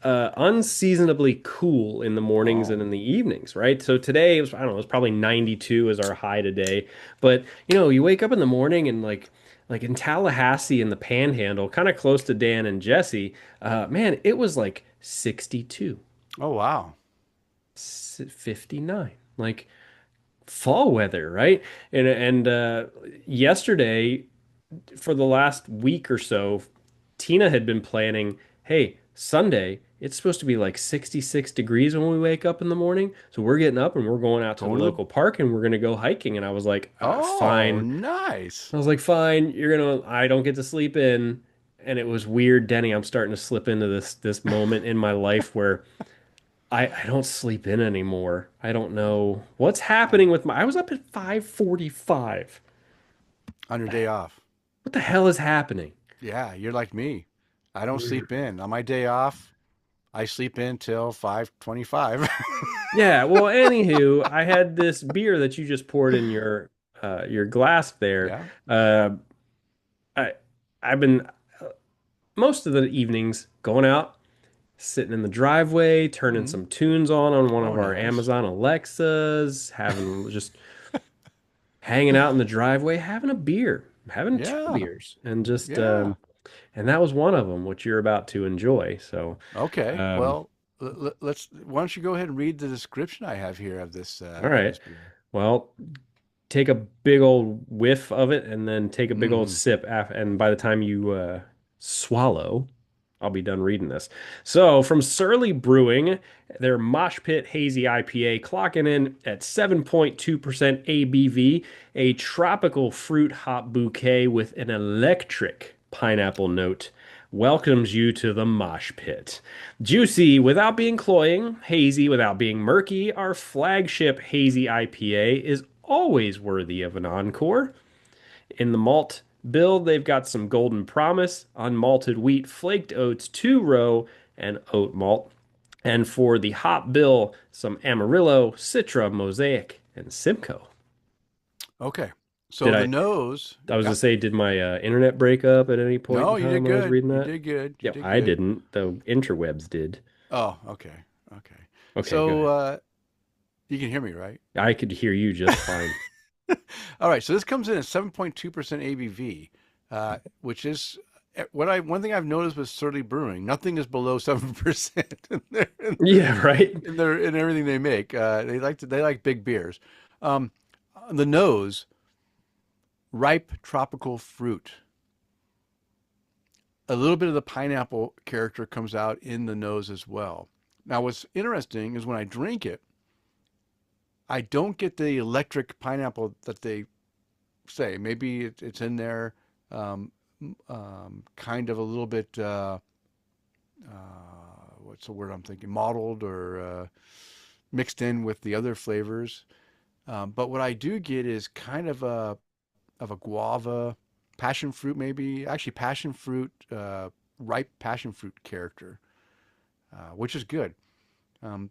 unseasonably cool in the mornings and Oh, in the evenings, right? So today it was, I don't know, it was probably 92 as our high today. But, you wake up in the morning and like in Tallahassee in the Panhandle, kind of close to Dan and Jesse, man, it was like 62, oh wow. 59. Like fall weather, right? And yesterday, for the last week or so, Tina had been planning, hey, Sunday, it's supposed to be like 66 degrees when we wake up in the morning. So we're getting up and we're going out to the Going to the. local park and we're going to go hiking. And I was like, Oh, fine. nice. I was like, fine, I don't get to sleep in. And it was weird, Denny. I'm starting to slip into this moment in my life where I don't sleep in anymore. I don't know what's happening with I was up at 5:45. On your day off. What the hell is happening? Yeah, you're like me. I don't Weird. sleep in. On my day off, I sleep in till 5:25. Yeah, well, anywho, I had this beer that you just poured in your glass there. Yeah. Uh, I I've been most of the evenings going out, sitting in the driveway, turning Hmm. some tunes on one Oh, of our nice. Amazon Alexas, having just hanging out in the driveway, having a beer, having two Yeah. beers, and just Yeah. and that was one of them, which you're about to enjoy. So, Okay. um, Well, let's. Why don't you go ahead and read the description I have here all of right. this beer? Well, take a big old whiff of it, and then take a big old Mm. sip. And by the time you swallow, I'll be done reading this. So, from Surly Brewing, their Mosh Pit Hazy IPA clocking in at 7.2% ABV, a tropical fruit hop bouquet with an electric pineapple note welcomes you to the Mosh Pit. Juicy without being cloying, hazy without being murky, our flagship Hazy IPA is always worthy of an encore. In the malt build, they've got some Golden Promise, unmalted wheat, flaked oats, two row, and oat malt. And for the hop bill, some Amarillo, Citra, Mosaic, and Simcoe. Okay. Did So the nose. I was Yeah. gonna say, did my internet break up at any point in No, you did time when I was good. reading You that? did good. You Yep, did I good. didn't. The interwebs did. Oh, okay. Okay. Okay, go So ahead. you can hear me, right? I could hear you just fine. All right. So this comes in at 7.2% ABV, which is one thing I've noticed with Surly Brewing. Nothing is below 7% Yeah, right. in everything they make. They like big beers. Um, on the nose, ripe tropical fruit. A little bit of the pineapple character comes out in the nose as well. Now, what's interesting is when I drink it, I don't get the electric pineapple that they say. Maybe it's in there, kind of a little bit what's the word I'm thinking? Mottled or mixed in with the other flavors. But what I do get is kind of a guava, passion fruit maybe, actually passion fruit, ripe passion fruit character, which is good. Um,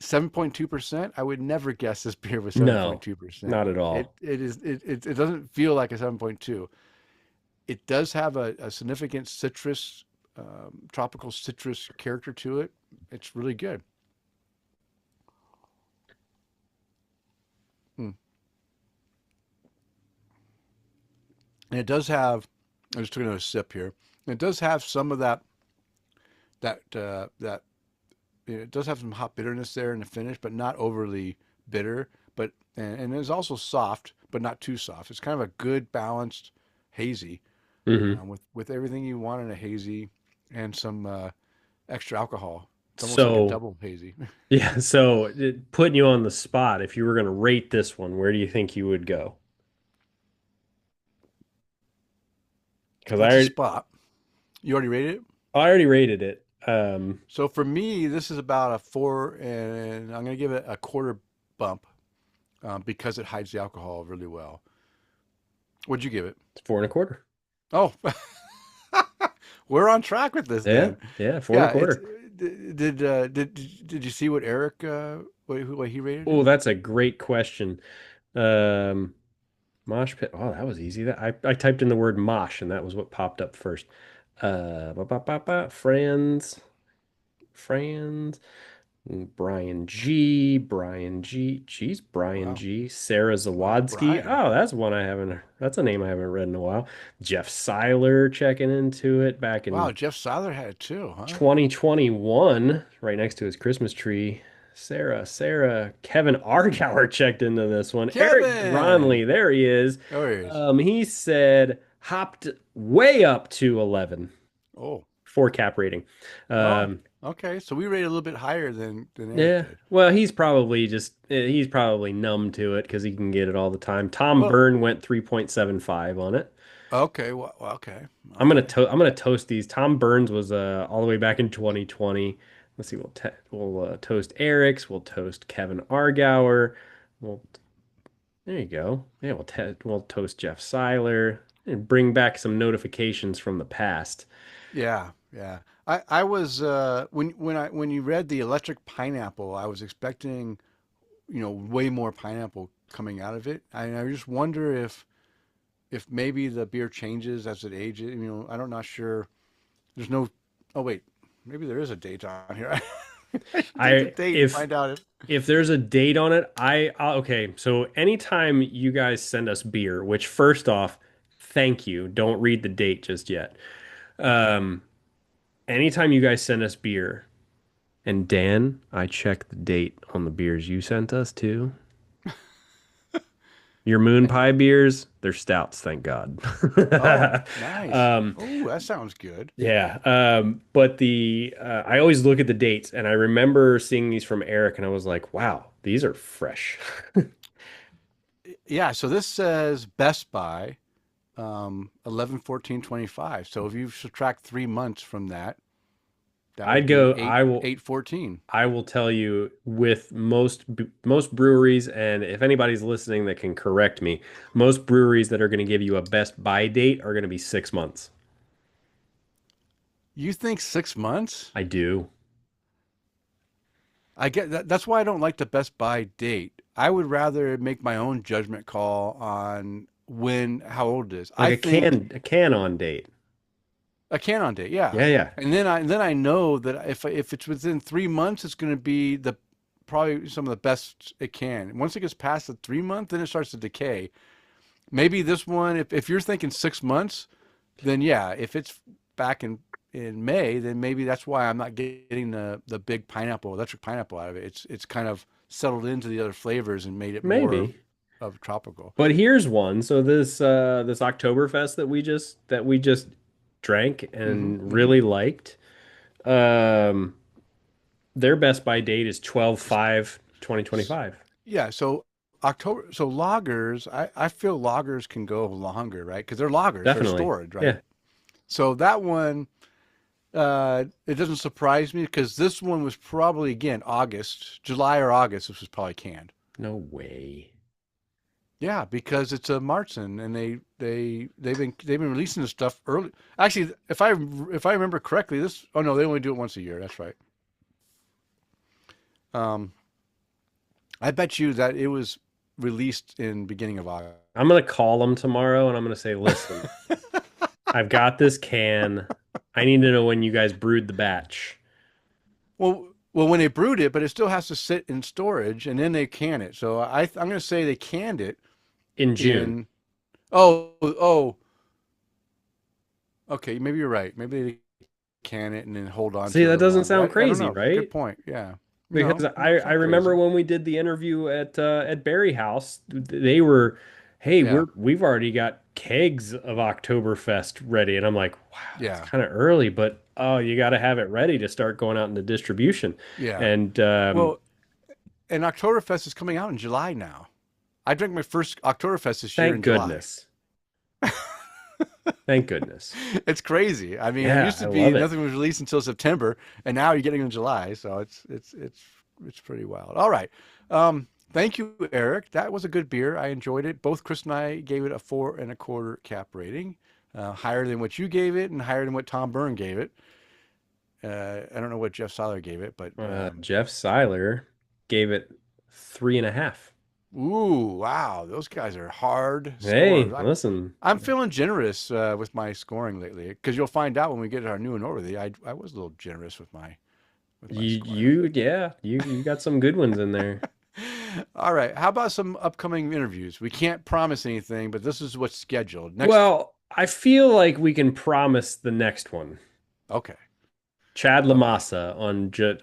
7.2%. I would never guess this beer was No, 7.2%. not at It all. it is it doesn't feel like a 7.2. It does have a significant citrus, tropical citrus character to it. It's really good. Mm. And it does have. I just took another sip here. It does have some of that it does have some hot bitterness there in the finish, but not overly bitter. But and it's also soft, but not too soft. It's kind of a good balanced hazy Hmm. with everything you want in a hazy and some extra alcohol. It's almost like a So, double hazy. yeah, so putting you on the spot, if you were going to rate this one, where do you think you would go? Because That's a spot. You already rated it. I already rated it. So for me, this is about a four, and I'm going to give it a quarter bump because it hides the alcohol really well. What'd you give it? It's 4.25. Oh, we're on track with this Yeah, then. yeah, four and a Yeah, it's quarter. did you see what Eric what he rated it? Oh, that's a great question. Um, Mosh pit. Oh, that was easy. That I typed in the word mosh, and that was what popped up first. Friends, friends. Brian G. Jeez, Brian Wow, G. Sarah wow, Zawadski. Brian. Oh, that's one I haven't. That's a name I haven't read in a while. Jeff Seiler checking into it back Wow, in Jeff Seiler had it too, huh? 2021, right next to his Christmas tree. Kevin Argauer checked into this one. Eric Kevin. Gronley, there he is. Oh, here he is. He said hopped way up to 11 Oh, for cap rating. oh, Um, okay. So we rated a little bit higher than Eric Yeah. did. Well, he's probably numb to it because he can get it all the time. Tom Well, Byrne went 3.75 on it. okay, well, okay, okay. I'm gonna toast these. Tom Burns was all the way back in 2020. Let's see. We'll toast Eric's. We'll toast Kevin Argauer. We'll There you go. Yeah, we'll toast Jeff Seiler and bring back some notifications from the past. Yeah, yeah. I was when you read the electric pineapple, I was expecting way more pineapple coming out of it. I just wonder if maybe the beer changes as it ages. I'm not sure. There's no. Oh wait, maybe there is a date on here. I should take the I date and find out if there's a date on it, okay. So anytime you guys send us beer, which first off, thank you. Don't read the date just yet. Okay. Um, Anytime you guys send us beer, and Dan, I check the date on the beers you sent us too. Your moon pie beers, they're stouts, thank God. Oh, nice. Um, Oh, that sounds good. yeah, but the I always look at the dates, and I remember seeing these from Eric, and I was like, "Wow, these are fresh." Yeah. So this says Best Buy, 11/14/25. So if you subtract 3 months from that, that would I'd be go. eight 8/14. I will tell you with most breweries, and if anybody's listening that can correct me, most breweries that are going to give you a best buy date are going to be 6 months. You think 6 months? I do. I get that. That's why I don't like the Best Buy date. I would rather make my own judgment call on how old it is. Like I think a can on date. a can-on date, yeah. Yeah, yeah. And then I know that if it's within 3 months, it's going to be the probably some of the best it can. Once it gets past the 3 month, then it starts to decay. Maybe this one, if you're thinking 6 months, then yeah. If it's back in May, then maybe that's why I'm not getting the big electric pineapple out of it. It's kind of settled into the other flavors and made it more Maybe. of tropical. But here's one. So this Oktoberfest that we just drank Hmm. and Hmm. really liked. Um their best by date is 12/5/2025. Yeah, so lagers, I feel lagers can go longer, right? Because they're lagers, they're Definitely. storage, right? Yeah. So that one, It doesn't surprise me because this one was probably again August, July or August. This was probably canned. No way. Yeah, because it's a Martin, and they've been releasing this stuff early. Actually, if I remember correctly, this oh no, they only do it once a year. That's right. Um, I bet you that it was released in beginning of August. I'm gonna call them tomorrow and I'm gonna say, listen, I've got this can. I need to know when you guys brewed the batch Well, when they brewed it, but it still has to sit in storage, and then they can it. So I'm going to say they canned it in June. in. Oh, okay. Maybe you're right. Maybe they can it and then hold on See, to it a that little doesn't longer. sound I don't crazy, know. right? Good point. Yeah. Because No, it doesn't I sound remember crazy. when we did the interview at Barriehaus, they were, hey, Yeah. we've already got kegs of Oktoberfest ready, and I'm like, wow, that's Yeah. kind of early, but oh, you got to have it ready to start going out into distribution. Yeah. And Well, and Oktoberfest is coming out in July now. I drank my first Oktoberfest this year thank in July. goodness, thank goodness. It's crazy. I mean, it Yeah, used I to be love it. nothing was released until September, and now you're getting it in July. So it's pretty wild. All right. Thank you, Eric. That was a good beer. I enjoyed it. Both Kris and I gave it a 4.25 cap rating, higher than what you gave it and higher than what Tom Byrne gave it. I don't know what Jeff Seiler gave it, but Jeff Seiler gave it 3.5. ooh, wow, those guys are hard Hey, scorers. listen, I'm feeling generous with my scoring lately because you'll find out when we get our new and over the. I was a little generous with my scoring. you got some good ones in there. All right. How about some upcoming interviews? We can't promise anything, but this is what's scheduled. Next. Well, I feel like we can promise the next one. Okay. Chad Okay. Lamassa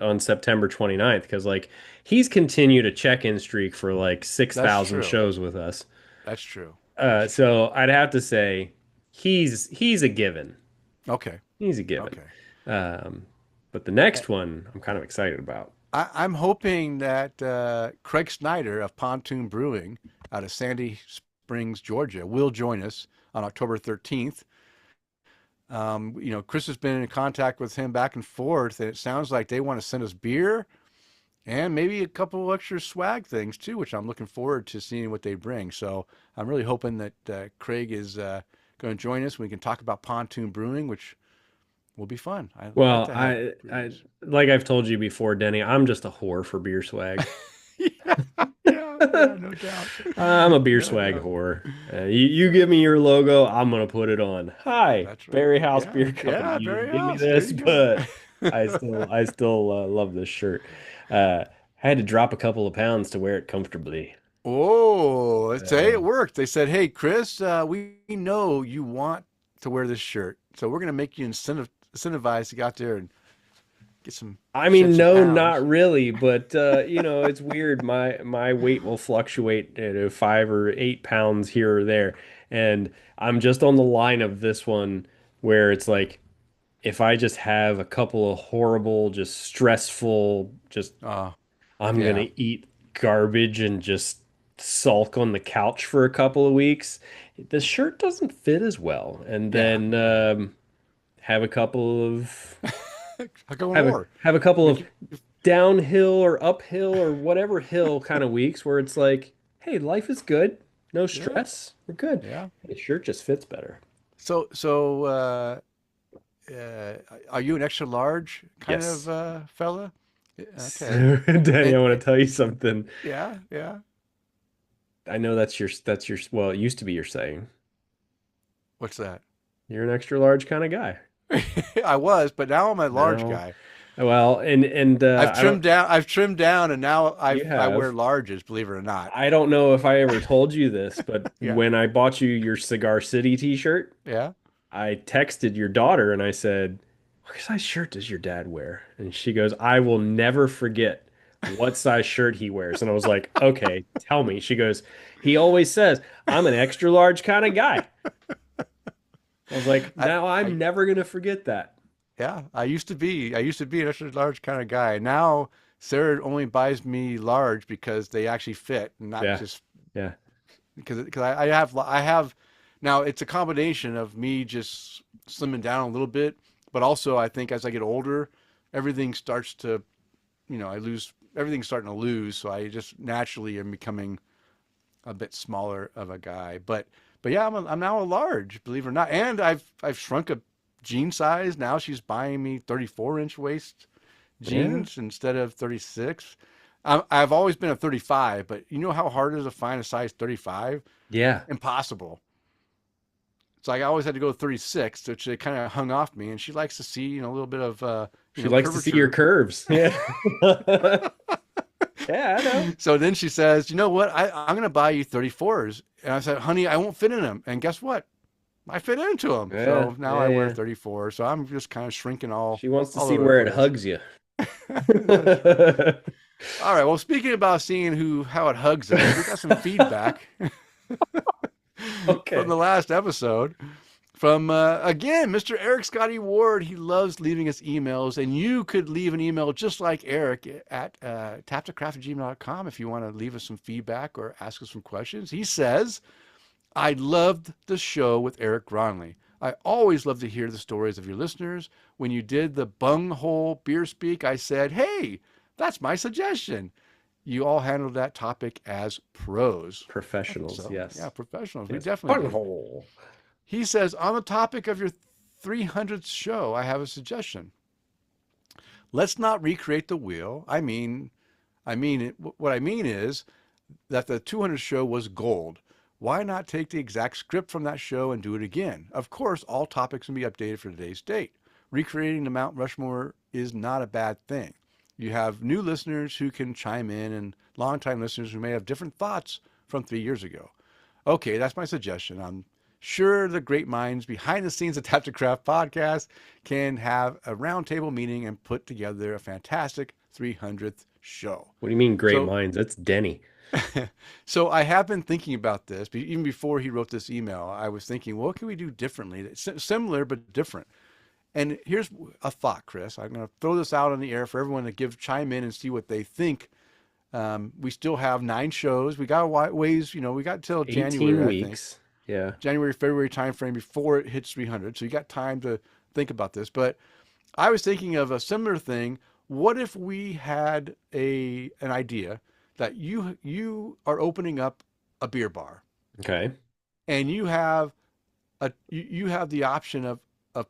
on September 29th, because like he's continued a check-in streak for like That's 6,000 true. shows with us. That's true. That's true. So I'd have to say he's a given. Okay. He's a given. Okay. Um, but the next one I'm kind of excited about. I'm hoping that Craig Snyder of Pontoon Brewing out of Sandy Springs, Georgia, will join us on October 13th. Kris has been in contact with him back and forth, and it sounds like they want to send us beer and maybe a couple extra swag things too, which I'm looking forward to seeing what they bring. So I'm really hoping that Craig is going to join us. We can talk about Pontoon Brewing, which will be fun. I like Well, to have I beers. like I've told you before, Denny, I'm just a whore for beer swag. Yeah, yeah, no doubt. I'm a beer No swag doubt. whore. You give me your logo, I'm gonna put it on. Hi, That's right. Barriehaus Yeah, Beer Company. yeah, You didn't very give me house. There this, you go. but I still love this shirt. I had to drop a couple of pounds to wear it comfortably. Oh, say it Um, worked. They said, "Hey, Kris, we know you want to wear this shirt, so we're going to make you incentivized to go out there and get some I shed mean, some no, pounds." not really, but it's weird. My weight will fluctuate 5 or 8 pounds here or there, and I'm just on the line of this one where it's like if I just have a couple of horrible, just stressful, just Uh, I'm yeah, gonna eat garbage and just sulk on the couch for a couple of weeks. The shirt doesn't fit as well, and yeah, then yeah. have a couple of I go have a more. have a couple Make of it. downhill or uphill or whatever hill kind of weeks where it's like, hey, life is good, no Yeah, stress, we're good. yeah. The shirt just fits better. So, are you an extra large kind of Yes. fella? Okay. So, Danny, And, I want to tell you something. yeah, yeah. I know that's your well, it used to be your saying. What's that? You're an extra large kind of guy. I was, but now I'm a large No. guy. Well, and I've I don't trimmed down. I've trimmed down, and now you I wear have. larges. Believe it or not. I don't know if I ever told you this, but Yeah, when I bought you your Cigar City t-shirt, yeah. I texted your daughter and I said, "What size shirt does your dad wear?" And she goes, "I will never forget what size shirt he wears." And I was like, "Okay, tell me." She goes, "He always says, I'm an extra large kind of guy." I was like, I, "Now I'm I, never gonna forget that." yeah. I used to be an extra large kind of guy. Now Sarah only buys me large because they actually fit, and not Yeah. just Yeah. because I have now. It's a combination of me just slimming down a little bit, But also, I think as I get older, everything starts to, everything's starting to lose. So I just naturally am becoming a bit smaller of a guy. But yeah, I'm now a large, believe it or not. And I've shrunk a jean size. Now she's buying me 34-inch waist Yeah. jeans instead of 36. I've always been a 35, but you know how hard it is to find a size 35? Yeah. Impossible. So I always had to go 36, which it kind of hung off me. And she likes to see, a little bit of, She likes to see your curvature. curves. Yeah. Yeah, I know. So then she says, you know what? I'm going to buy you 34s. And I said, honey, I won't fit in them. And guess what? I fit into them. Yeah, So now yeah, I wear yeah. 34. So I'm just kind of shrinking all, She wants to all see over the where it place. hugs you. That's right. All right. Well, speaking about seeing how it hugs us, we got some feedback from Okay. the last episode from, again, Mr. Eric Scotty Ward. He loves leaving us emails, and you could leave an email just like Eric at taptocraft@gmail.com if you want to leave us some feedback or ask us some questions. He says, I loved the show with Eric Gronley. I always love to hear the stories of your listeners. When you did the bunghole beer speak, I said, hey, that's my suggestion. You all handled that topic as pros. I think Professionals, so. Yeah, yes. professionals. We Yes. definitely did. Bunghole. He says, on the topic of your 300th show, I have a suggestion. Let's not recreate the wheel. What I mean is that the 200th show was gold. Why not take the exact script from that show and do it again? Of course, all topics can be updated for today's date. Recreating the Mount Rushmore is not a bad thing. You have new listeners who can chime in and longtime listeners who may have different thoughts from 3 years ago. Okay, that's my suggestion. I'm sure the great minds behind the scenes of Tap to Craft podcast can have a roundtable meeting and put together a fantastic 300th show. What do you mean, great So minds? That's Denny. so I have been thinking about this, but even before he wrote this email, I was thinking, what can we do differently? Similar but different. And here's a thought, Kris. I'm going to throw this out on the air for everyone to chime in and see what they think. We still have 9 shows. We got ways, we got till 18 January, I think. weeks. Yeah. January, February timeframe before it hits 300. So you got time to think about this. But I was thinking of a similar thing. What if we had an idea that you are opening up a beer bar Okay. and you have the option of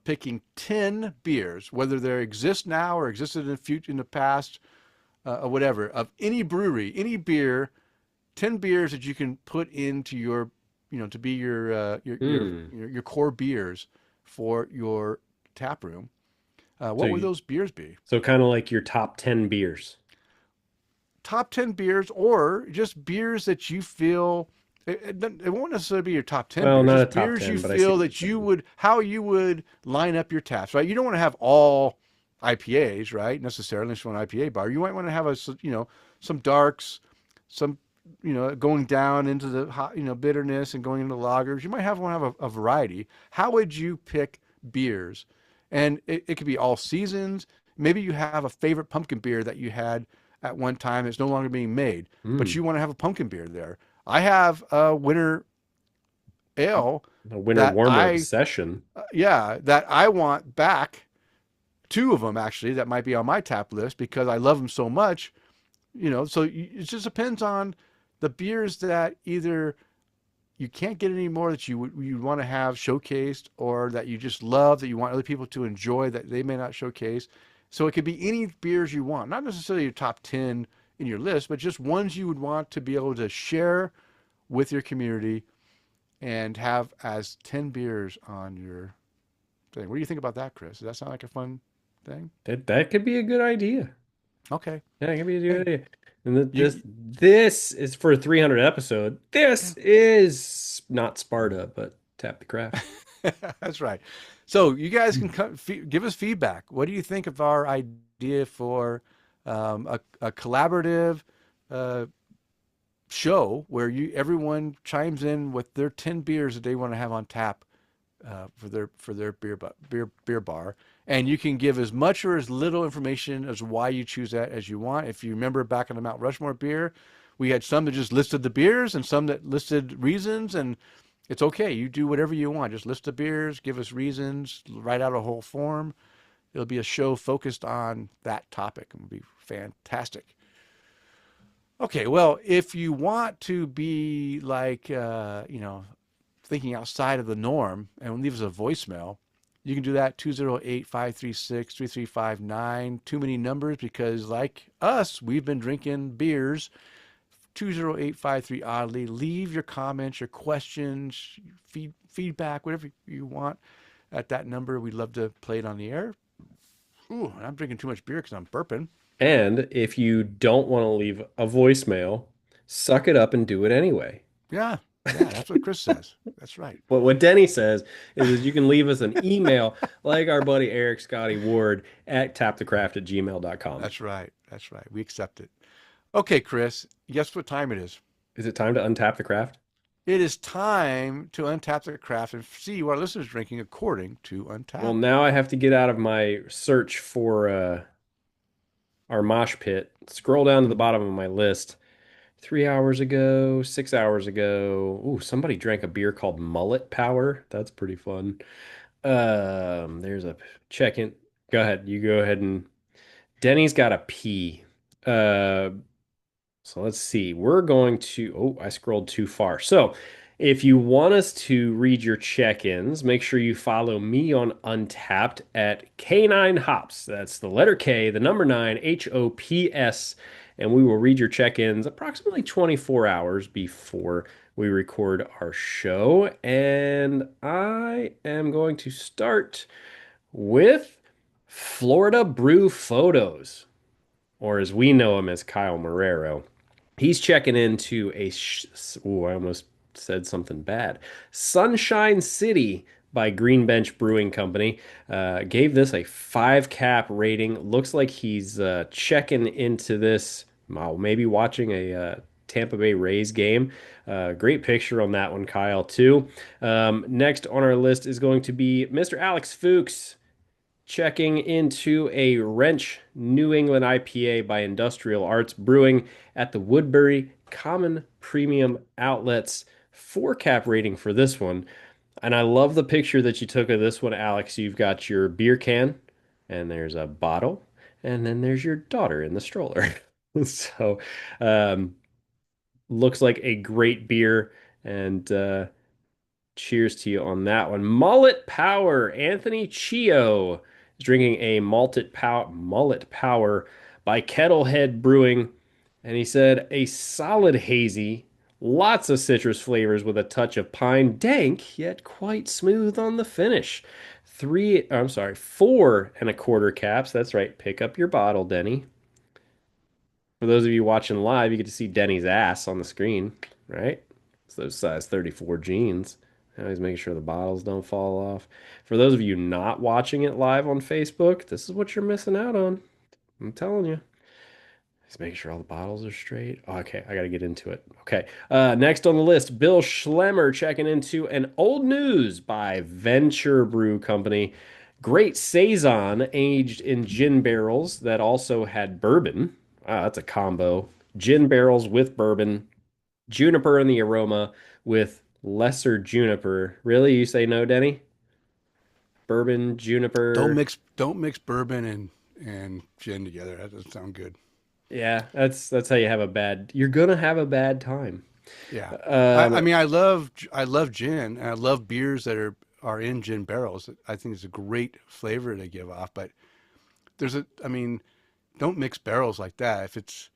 picking 10 beers, whether they exist now or existed in the past, or whatever, of any brewery, any beer, 10 beers that you can put into your, to be Hmm. your core beers for your tap room. So What would those beers be? so kind of like your top 10 beers. Top 10 beers, or just beers that you feel it won't necessarily be your top 10 Well, beers, not a just top beers 10, you but I see feel what that you're you saying. would, how you would line up your taps, right? You don't want to have all IPAs, right? Necessarily, unless you want an IPA bar. You might want to have some darks, some, going down into the hot, bitterness and going into lagers. You might want to have a variety. How would you pick beers? And it could be all seasons. Maybe you have a favorite pumpkin beer that you had at one time that's no longer being made, but Hmm. you want to have a pumpkin beer there. I have a winter ale A winter that warmer obsession. that I want back. 2 of them actually that might be on my tap list because I love them so much. So it just depends on the beers that either you can't get anymore that you want to have showcased, or that you just love that you want other people to enjoy that they may not showcase. So it could be any beers you want, not necessarily your top 10 in your list, but just ones you would want to be able to share with your community and have as 10 beers on your thing. What do you think about that, Kris? Does that sound like a fun thing? That could be a good idea. Okay. Yeah, it could be a good Hey, idea. And you this is for a 300 episode. This is not Sparta, but Tap the Craft. That's right. So you guys can give us feedback. What do you think of our idea for a collaborative uh, show where everyone chimes in with their 10 beers that they want to have on tap for their beer bar, and you can give as much or as little information as why you choose that as you want. If you remember back in the Mount Rushmore beer, we had some that just listed the beers and some that listed reasons, and it's okay. You do whatever you want. Just list the beers, give us reasons, write out a whole form. it'll be a show focused on that topic. It'll be fantastic. Okay, well, if you want to be like, thinking outside of the norm and leave us a voicemail, you can do that 208-536-3359. Too many numbers because, like us, we've been drinking beers. 20853 oddly. Leave your comments, your questions, feedback, whatever you want at that number. We'd love to play it on the air. Ooh, I'm drinking too much beer because I'm burping. And if you don't want to leave a voicemail, suck it up and do it anyway. Yeah, yeah, that's what Kris says. That's right. But what Denny says is you can leave us an email like our buddy Eric Scotty Ward at tapthecraft@gmail.com. That's right. That's right. We accept it. Okay, Kris, guess what time it is? Is it time to untap the craft? It is time to untap the craft and see what our listeners are drinking according to Well, Untapped. now I have to get out of my search for our mosh pit, scroll down to the bottom of my list. 3 hours ago, 6 hours ago. Ooh, somebody drank a beer called Mullet Power. That's pretty fun. There's a check in. Go ahead. You go ahead and Denny's got a pee. Uh, so let's see. We're going to, oh, I scrolled too far. So if you want us to read your check-ins, make sure you follow me on Untapped at K9 Hops. That's the letter K, the number 9, HOPS. And we will read your check-ins approximately 24 hours before we record our show. And I am going to start with Florida Brew Photos, or as we know him as Kyle Marrero. He's checking into I almost said something bad. Sunshine City by Green Bench Brewing Company. Gave this a 5 cap rating. Looks like he's checking into this, well, maybe watching a Tampa Bay Rays game. Great picture on that one, Kyle, too. Next on our list is going to be Mr. Alex Fuchs checking into a Wrench New England IPA by Industrial Arts Brewing at the Woodbury Common Premium Outlets. 4 cap rating for this one. And I love the picture that you took of this one, Alex. You've got your beer can, and there's a bottle, and then there's your daughter in the stroller. So, um, looks like a great beer, and cheers to you on that one. Mullet Power. Anthony Chio is drinking a Mullet Power by Kettlehead Brewing. And he said a solid hazy, lots of citrus flavors with a touch of pine, dank, yet quite smooth on the finish. 4.25 caps. That's right. Pick up your bottle, Denny. For those of you watching live, you get to see Denny's ass on the screen, right? It's those size 34 jeans. Always making sure the bottles don't fall off. For those of you not watching it live on Facebook, this is what you're missing out on. I'm telling you. Just making sure all the bottles are straight. Oh, okay, I got to get into it. Okay. Next on the list, Bill Schlemmer checking into an Old News by Venture Brew Company. Great Saison aged in gin barrels that also had bourbon. Wow, that's a combo. Gin barrels with bourbon, juniper in the aroma with lesser juniper. Really? You say no, Denny? Bourbon, juniper. Don't mix bourbon and gin together. That doesn't sound good. Yeah, that's how you have a bad. You're gonna have a bad time. Yeah. I Um, mean I love gin and I love beers that are in gin barrels. I think it's a great flavor they give off, but I mean, don't mix barrels like that. If it's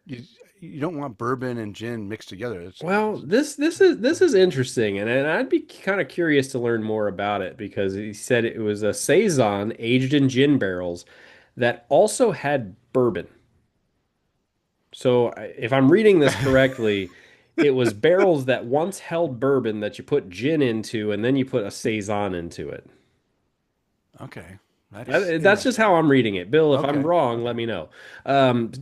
you you don't want bourbon and gin mixed together. well, this is interesting, and I'd be kind of curious to learn more about it because he said it was a saison aged in gin barrels that also had bourbon. So if I'm reading this correctly, it was barrels that once held bourbon that you put gin into, and then you put a saison into it. Okay. That's That's just interesting. how I'm reading it. Bill, if I'm Okay. wrong, let Okay. me know.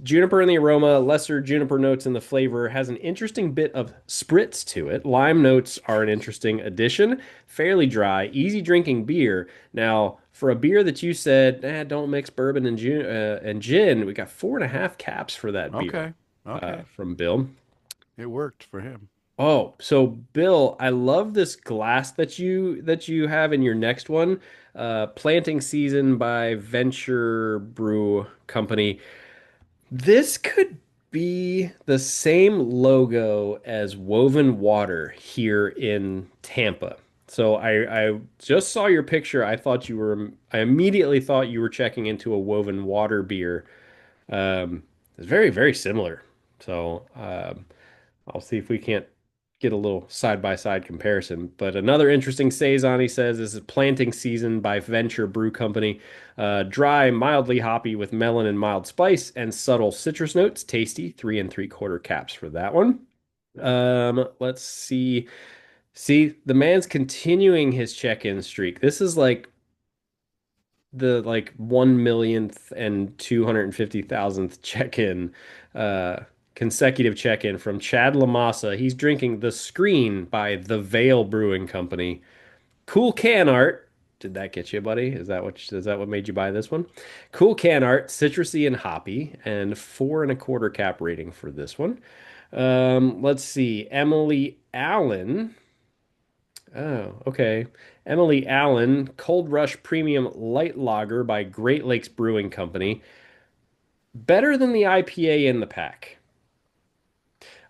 Juniper in the aroma, lesser juniper notes in the flavor, has an interesting bit of spritz to it. Lime notes are an interesting addition. Fairly dry, easy drinking beer. Now, for a beer that you said, don't mix bourbon and gin, we got 4.5 caps for that beer Okay. Okay. from Bill. It worked for him. Oh, so Bill, I love this glass that you have in your next one. Planting Season by Venture Brew Company. This could be the same logo as Woven Water here in Tampa. So I just saw your picture. I immediately thought you were checking into a Woven Water beer. It's very, very similar. So I'll see if we can't get a little side by side comparison. But another interesting saison, he says, is Planting Season by Venture Brew Company. Dry, mildly hoppy with melon and mild spice and subtle citrus notes. Tasty, 3 3/4 caps for that one. Let's see. See, the man's continuing his check-in streak. This is like the like 1 millionth and 250,000th check-in, uh, consecutive check-in from Chad Lamassa. He's drinking The Screen by The Vale Brewing Company. Cool can art. Did that get you, buddy? Is that what made you buy this one? Cool can art, citrusy and hoppy, and 4 1/4 cap rating for this one. Let's see. Emily Allen. Oh, okay. Emily Allen, Cold Rush Premium Light Lager by Great Lakes Brewing Company. Better than the IPA in the pack.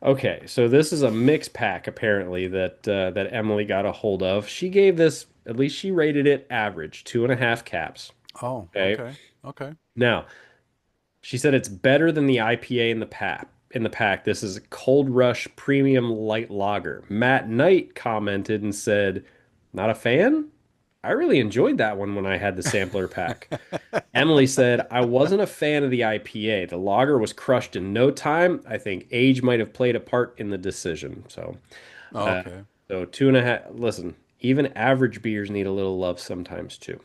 Okay, so this is a mix pack apparently that Emily got a hold of. She gave this, at least she rated it average, 2 1/2 caps. Oh, Okay. okay. Okay. Now, she said it's better than the IPA in the pack. In the pack, this is a Cold Rush Premium Light Lager. Matt Knight commented and said, "Not a fan? I really enjoyed that one when I had the sampler pack." Emily said, "I wasn't a fan of the IPA. The lager was crushed in no time. I think age might have played a part in the decision." Oh, Uh, okay. so 2 1/2. Listen, even average beers need a little love sometimes too.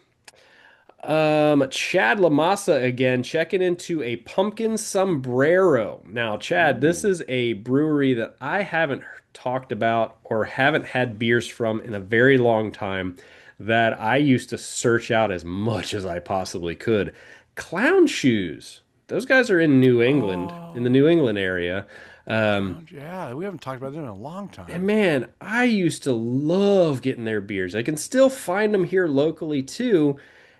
Chad Lamassa again, checking into a pumpkin sombrero. Now, Chad, this Ooh. is a brewery that I haven't talked about or haven't had beers from in a very long time that I used to search out as much as I possibly could. Clown Shoes. Those guys are in New England, in the New Oh, England area. Um, clown. Yeah, we haven't talked about them in a long and time. man, I used to love getting their beers. I can still find them here locally too.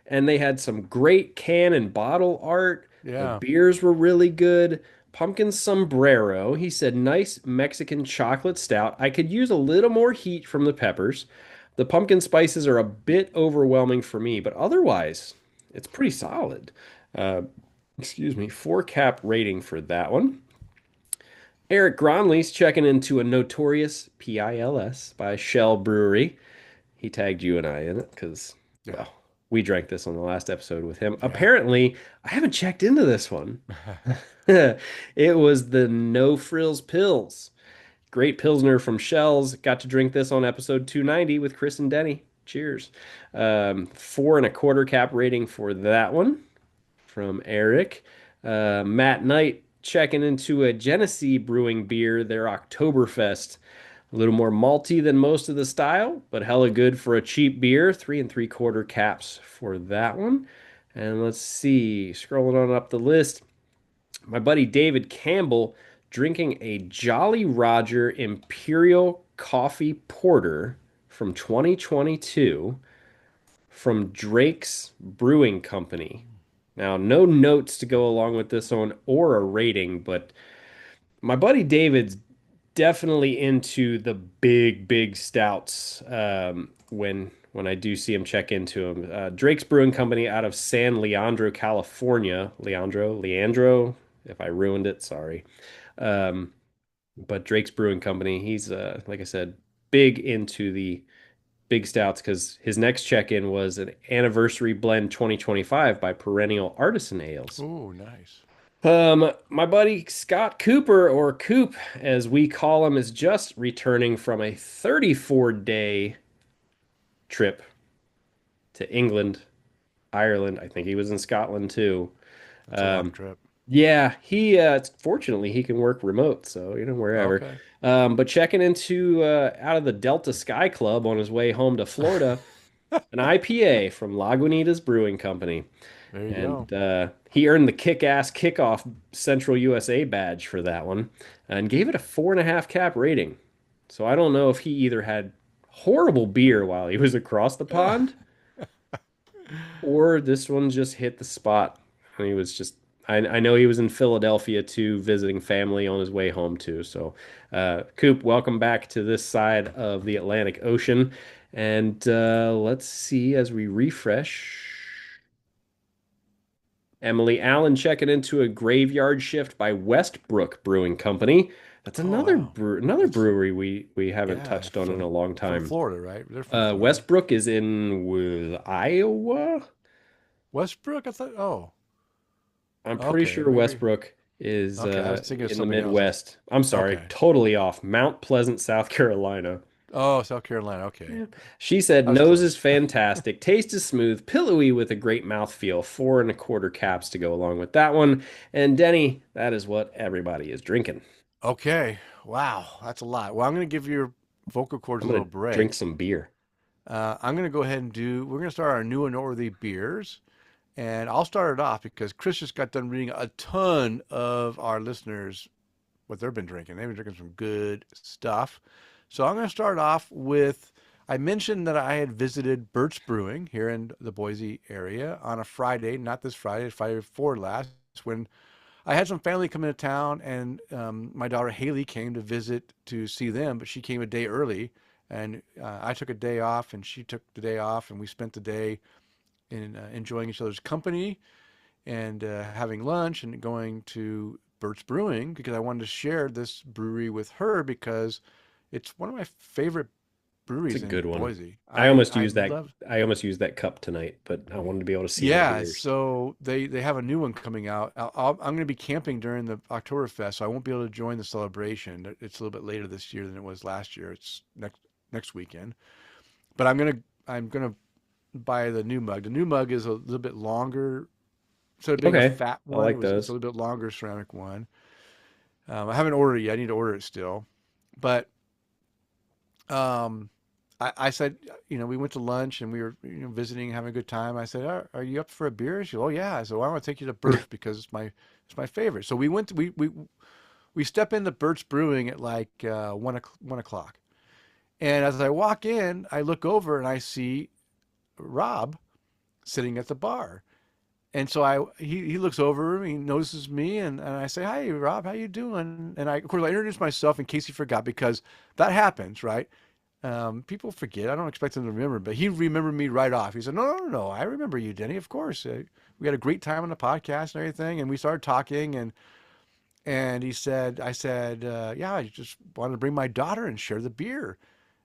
And they had some great can and bottle art. The Yeah. beers were really good. Pumpkin sombrero. He said, nice Mexican chocolate stout. I could use a little more heat from the peppers. The pumpkin spices are a bit overwhelming for me, but otherwise, it's pretty solid. Uh, excuse me, 4 cap rating for that one. Eric Gronley's checking into a Notorious PILS by Schell Brewery. He tagged you and I in it because, Yeah. well, we drank this on the last episode with him. Yeah. Apparently, I haven't checked into this one. It was the No Frills Pills. Great Pilsner from Shells. Got to drink this on episode 290 with Kris and Denny. Cheers. 4 1/4 cap rating for that one from Eric. Matt Knight checking into a Genesee Brewing beer, their Oktoberfest. A little more malty than most of the style, but hella good for a cheap beer. 3 3/4 caps for that one. And let's see, scrolling on up the list, my buddy David Campbell drinking a Jolly Roger Imperial Coffee Porter from 2022 from Drake's Brewing Company. Now, no notes to go along with this one or a rating, but my buddy David's definitely into the big, big stouts when I do see him check into him. Drake's Brewing Company out of San Leandro, California. Leandro, if I ruined it, sorry. Um, but Drake's Brewing Company, he's like I said, big into the big stouts because his next check-in was an anniversary blend 2025 by Perennial Artisan Ales. Oh, nice. My buddy Scott Cooper, or Coop, as we call him, is just returning from a 34-day trip to England, Ireland. I think he was in Scotland too. That's a long Um, trip. yeah, he fortunately he can work remote, so wherever. Okay. But checking into out of the Delta Sky Club on his way home to Florida, an IPA from Lagunitas Brewing Company. There you go. And he earned the kick-ass kickoff Central USA badge for that one and gave it a 4 1/2 cap rating. So I don't know if he either had horrible beer while he was across the pond, or this one just hit the spot. And he was just, I know he was in Philadelphia too, visiting family on his way home too. So, Coop, welcome back to this side of the Atlantic Ocean. And let's see as we refresh. Emily Allen checking into a graveyard shift by Westbrook Brewing Company. That's Oh wow, another that's brewery we haven't yeah touched on in a long from time. Florida, right? They're from Florida. Westbrook is in with Iowa. Westbrook, I thought. Oh, I'm pretty okay, sure maybe. Westbrook is Okay, I was thinking of in the somebody else. Midwest. I'm sorry, Okay. totally off. Mount Pleasant, South Carolina. Oh, South Carolina. Okay, Yeah. She said, I was nose is close. fantastic, taste is smooth, pillowy with a great mouthfeel. 4 1/4 caps to go along with that one. And Denny, that is what everybody is drinking. Okay. Wow, that's a lot. Well, I'm going to give your vocal cords I'm a little gonna drink break. some beer. I'm going to go ahead and we're going to start our new and noteworthy beers. And I'll start it off because Kris just got done reading a ton of our listeners what they've been drinking. They've been drinking some good stuff. So I'm going to start off with I mentioned that I had visited Bert's Brewing here in the Boise area on a Friday, not this Friday, Friday before last, when I had some family come into town, and my daughter Haley came to visit to see them, but she came a day early, and I took a day off, and she took the day off, and we spent the day in enjoying each other's company and having lunch and going to Bert's Brewing because I wanted to share this brewery with her because it's one of my favorite It's a breweries in good one. Boise. I love. I almost used that cup tonight, but I wanted to be able to see their Yeah, beers. so they have a new one coming out. I'm going to be camping during the Oktoberfest, so I won't be able to join the celebration. It's a little bit later this year than it was last year. It's next weekend. But I'm gonna buy the new mug. The new mug is a little bit longer. Instead of being a Okay, fat I one, like it's a those. little bit longer ceramic one. I haven't ordered it yet. I need to order it still. But um, I said, we went to lunch and we were, visiting, having a good time. I said, are you up for a beer? She said, oh yeah. I said, well, I want to take you to Bert's because it's my favorite. So we went. We step into Bert's Brewing at like 1 o'clock. And as I walk in, I look over and I see Rob sitting at the bar. And so he looks over, he notices me, and I say, "Hi, Rob, how you doing?" And of course I introduce myself in case he forgot because that happens, right? People forget. I don't expect them to remember, but he remembered me right off. He said, "No, no, no, no, I remember you, Denny. Of course. We had a great time on the podcast and everything, and we started talking, and he said, I said, yeah, I just wanted to bring my daughter and share the beer.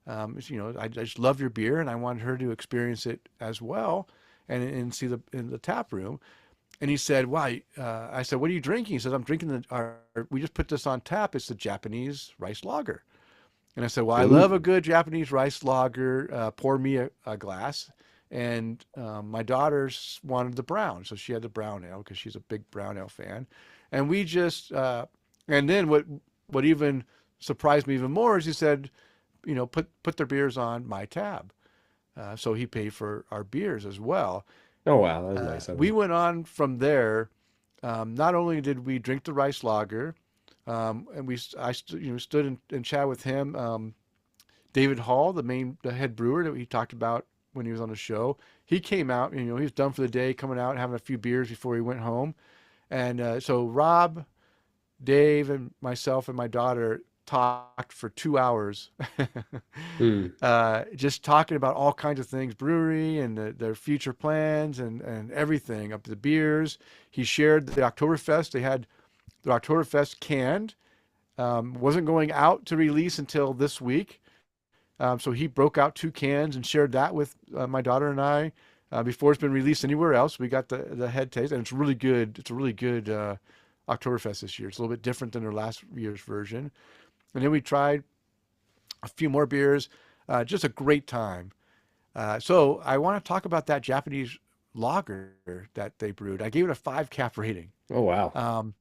I just love your beer, and I wanted her to experience it as well, and see the in the tap room." And he said, "Why?" I said, "What are you drinking?" He said, "I'm drinking we just put this on tap. It's the Japanese rice lager." And I said, "Well, I love a Ooh. good Japanese rice lager. Pour me a glass." And my daughter wanted the brown, so she had the brown ale because she's a big brown ale fan. And we just, and then what even surprised me even more is he said, put their beers on my tab. So he paid for our beers as well. Oh wow, that was nice of We him. went on from there. Not only did we drink the rice lager, and stood and chat with him. David Hall, the head brewer that he talked about when he was on the show, he came out. He was done for the day, coming out having a few beers before he went home. And so Rob, Dave, and myself and my daughter talked for 2 hours, Hmm. just talking about all kinds of things, brewery and their future plans and everything, up to the beers. He shared the Oktoberfest. They had the Oktoberfest canned. Wasn't going out to release until this week. So he broke out 2 cans and shared that with my daughter and I before it's been released anywhere else. We got the head taste, and it's really good. It's a really good Oktoberfest this year. It's a little bit different than their last year's version. And then we tried a few more beers. Just a great time. So I want to talk about that Japanese lager that they brewed. I gave it a 5 cap rating. Oh wow. Um,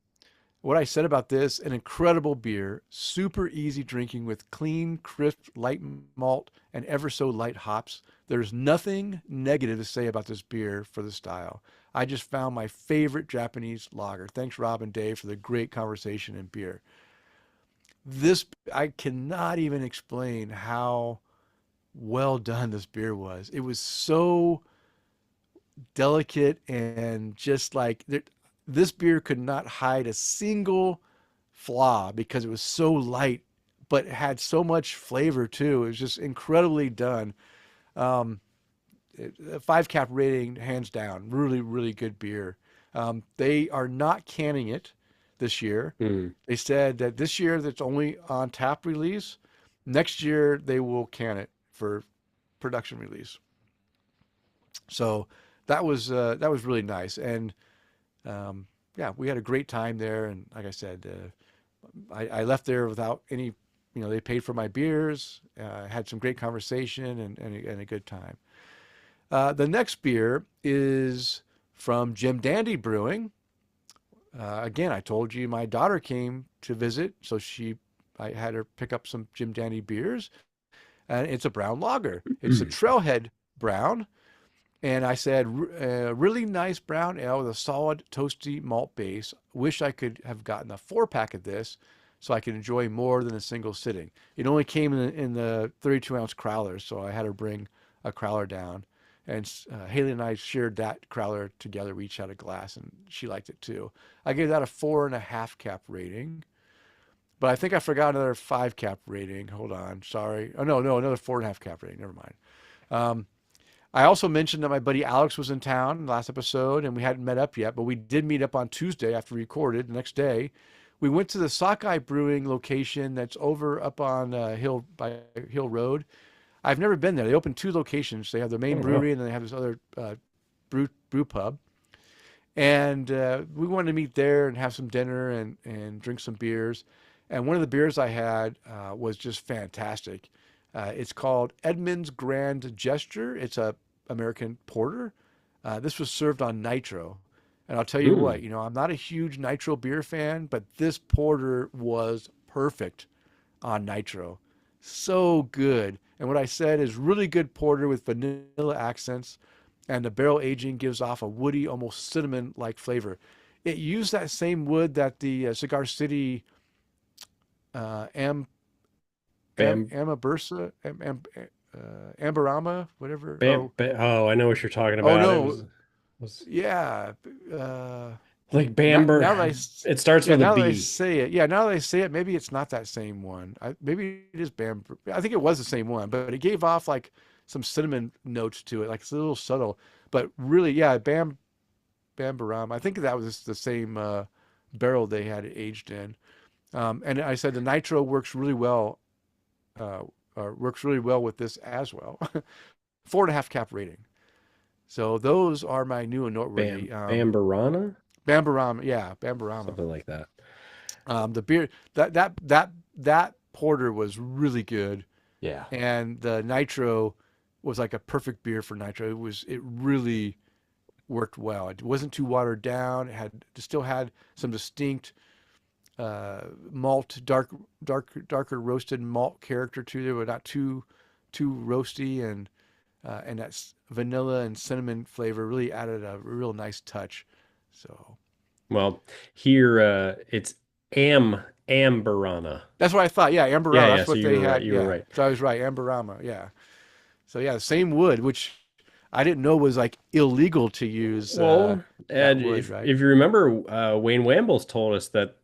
what I said about this, an incredible beer, super easy drinking with clean, crisp, light malt and ever so light hops. There's nothing negative to say about this beer for the style. I just found my favorite Japanese lager. Thanks, Rob and Dave, for the great conversation and beer. this I cannot even explain how well done this beer was. It was so delicate and just like this beer could not hide a single flaw because it was so light, but it had so much flavor too. It was just incredibly done. Um, a five cap rating, hands down. Really, really good beer. They are not canning it this year. Hmm. They said that this year that's only on tap release. Next year they will can it for production release. So that was really nice. And yeah, we had a great time there. And like I said, I left there without any, they paid for my beers. Had some great conversation and a good time. The next beer is from Jim Dandy Brewing. Again, I told you my daughter came to visit, so I had her pick up some Jim Dandy beers, and it's a brown lager. It's a Trailhead brown, and I said, really nice brown ale with a solid toasty malt base. Wish I could have gotten a 4-pack of this so I could enjoy more than a single sitting. It only came in the 32-ounce crowler, so I had her bring a crowler down. And Haley and I shared that crowler together. We each had a glass, and she liked it too. I gave that a 4.5 cap rating, but I think I forgot another 5 cap rating. Hold on, sorry. Oh no, another 4.5 cap rating. Never mind. Um, I also mentioned that my buddy Alex was in town last episode, and we hadn't met up yet, but we did meet up on Tuesday after we recorded. The next day, we went to the Sockeye Brewing location that's over up on Hill by Hill Road. I've never been there. They opened 2 locations. They have the main Oh, wow. brewery, and then they have this other brew pub. And we wanted to meet there and have some dinner and drink some beers. And one of the beers I had was just fantastic. It's called Edmond's Grand Gesture. It's a American porter. This was served on Nitro. And I'll tell you what, Mm. I'm not a huge Nitro beer fan, but this porter was perfect on Nitro. So good. And what I said is really good porter with vanilla accents, and the barrel aging gives off a woody, almost cinnamon-like flavor. It used that same wood that the Cigar City Am Bam, Amabursa, Amberama, whatever. oh, I know what you're talking Oh about. It no, was yeah. Uh, like now that Bamber. It starts yeah, with a now that I B. say it, yeah, now that I say it, maybe it's not that same one. Maybe it is Bamboo. I think it was the same one, but it gave off like some cinnamon notes to it, like it's a little subtle, but really, yeah, Bambaram. I think that was the same barrel they had it aged in. And I said the nitro uh, works really well with this as well. 4.5 cap rating. So those are my new and noteworthy. Bambarana, Bambarama, yeah, Bambarama. something like that. The beer that porter was really good, Yeah. and the nitro was like a perfect beer for nitro. It really worked well. It wasn't too watered down. It still had some distinct malt, darker roasted malt character to it, but not too roasty, and that vanilla and cinnamon flavor really added a real nice touch. So Well, here it's Amberana. that's what I thought. Yeah, Yeah, Amberama. yeah. That's So what you they were right. had. You were Yeah, right. so I was right. Amberama. Yeah. So yeah, same wood, which I didn't know was like illegal to use Well, that and wood, if right? if you remember, Wayne Wambles told us that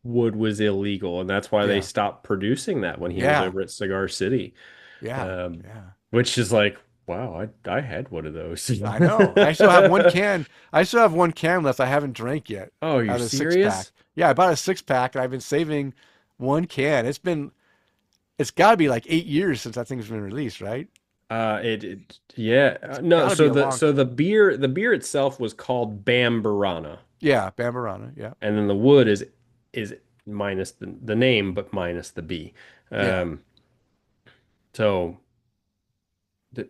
wood was illegal, and that's why they Yeah. stopped producing that when he was Yeah. over at Cigar City. Yeah. Um, Yeah. which is like, wow, I had one of those. I know. I still have one can. I still have one can left. I haven't drank yet Oh, out you're of the 6-pack. serious? Yeah, I bought a 6-pack and I've been saving one can. It's got to be like 8 years since that thing's been released, right? Yeah, no. Got to be a long. So the beer itself was called Bambarana, Yeah, Bambarana. Yeah. and then the wood is minus the name, but minus the B. Yeah. Um, so the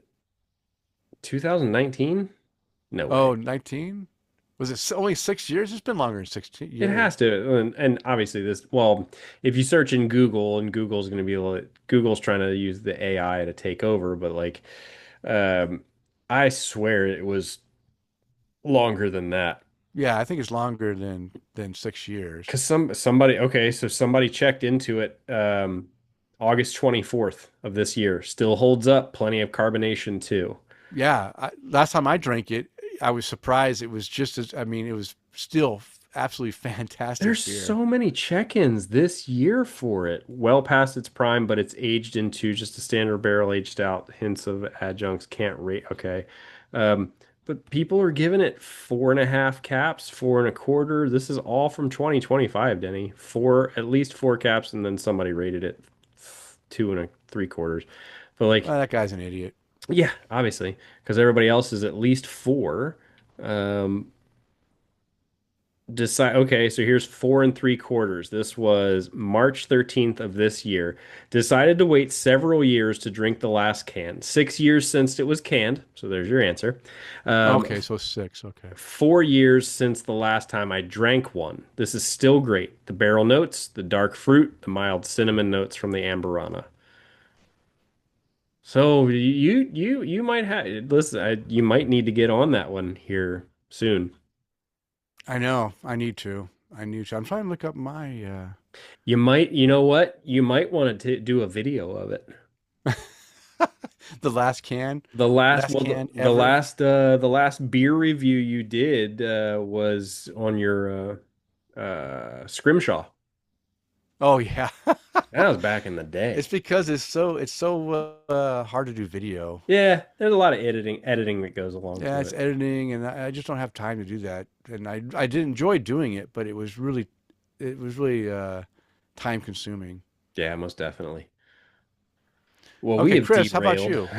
2019? No Oh, way. 19? Was it only 6 years? It's been longer than 16 It has years. to, and obviously this. Well, if you search in Google, and Google's going to be able to, Google's trying to use the AI to take over, but like, um, I swear it was longer than that. Yeah, I think it's longer than than 6 years. Because somebody, okay, so somebody checked into it August 24th of this year. Still holds up, plenty of carbonation too. Yeah, last time I drank it, I was surprised. It was just as, I mean, it was still absolutely There's fantastic beer. so many check-ins this year for it. Well past its prime, but it's aged into just a standard barrel aged out. Hints of adjuncts can't rate. Okay. Um, but people are giving it 4.5 caps, 4.25. This is all from 2025, Denny. Four, at least 4 caps, and then somebody rated it 2.75. But like, Well, that guy's an idiot. yeah, obviously, because everybody else is at least four. Um, decide okay, so here's 4.75. This was March 13th of this year. Decided to wait several years to drink the last can. 6 years since it was canned, so there's your answer. um, Okay, so six. Okay. 4 years since the last time I drank one. This is still great. The barrel notes, the dark fruit, the mild cinnamon notes from the amberana. So you might have listen, you might need to get on that one here soon. I know. I need to. I need to. I'm trying to look up my. You might, you know what? You might want to do a video of it. The last can, The last, last well, can ever. the last beer review you did was on your Scrimshaw. Oh yeah, That was back in the it's day. because it's so hard to do video. Yeah, there's a lot of editing that goes along Yeah, to it's it. editing, and I just don't have time to do that. And I did enjoy doing it, but it was really time consuming. Yeah, most definitely. Well, we Okay, have Kris, how about derailed. you?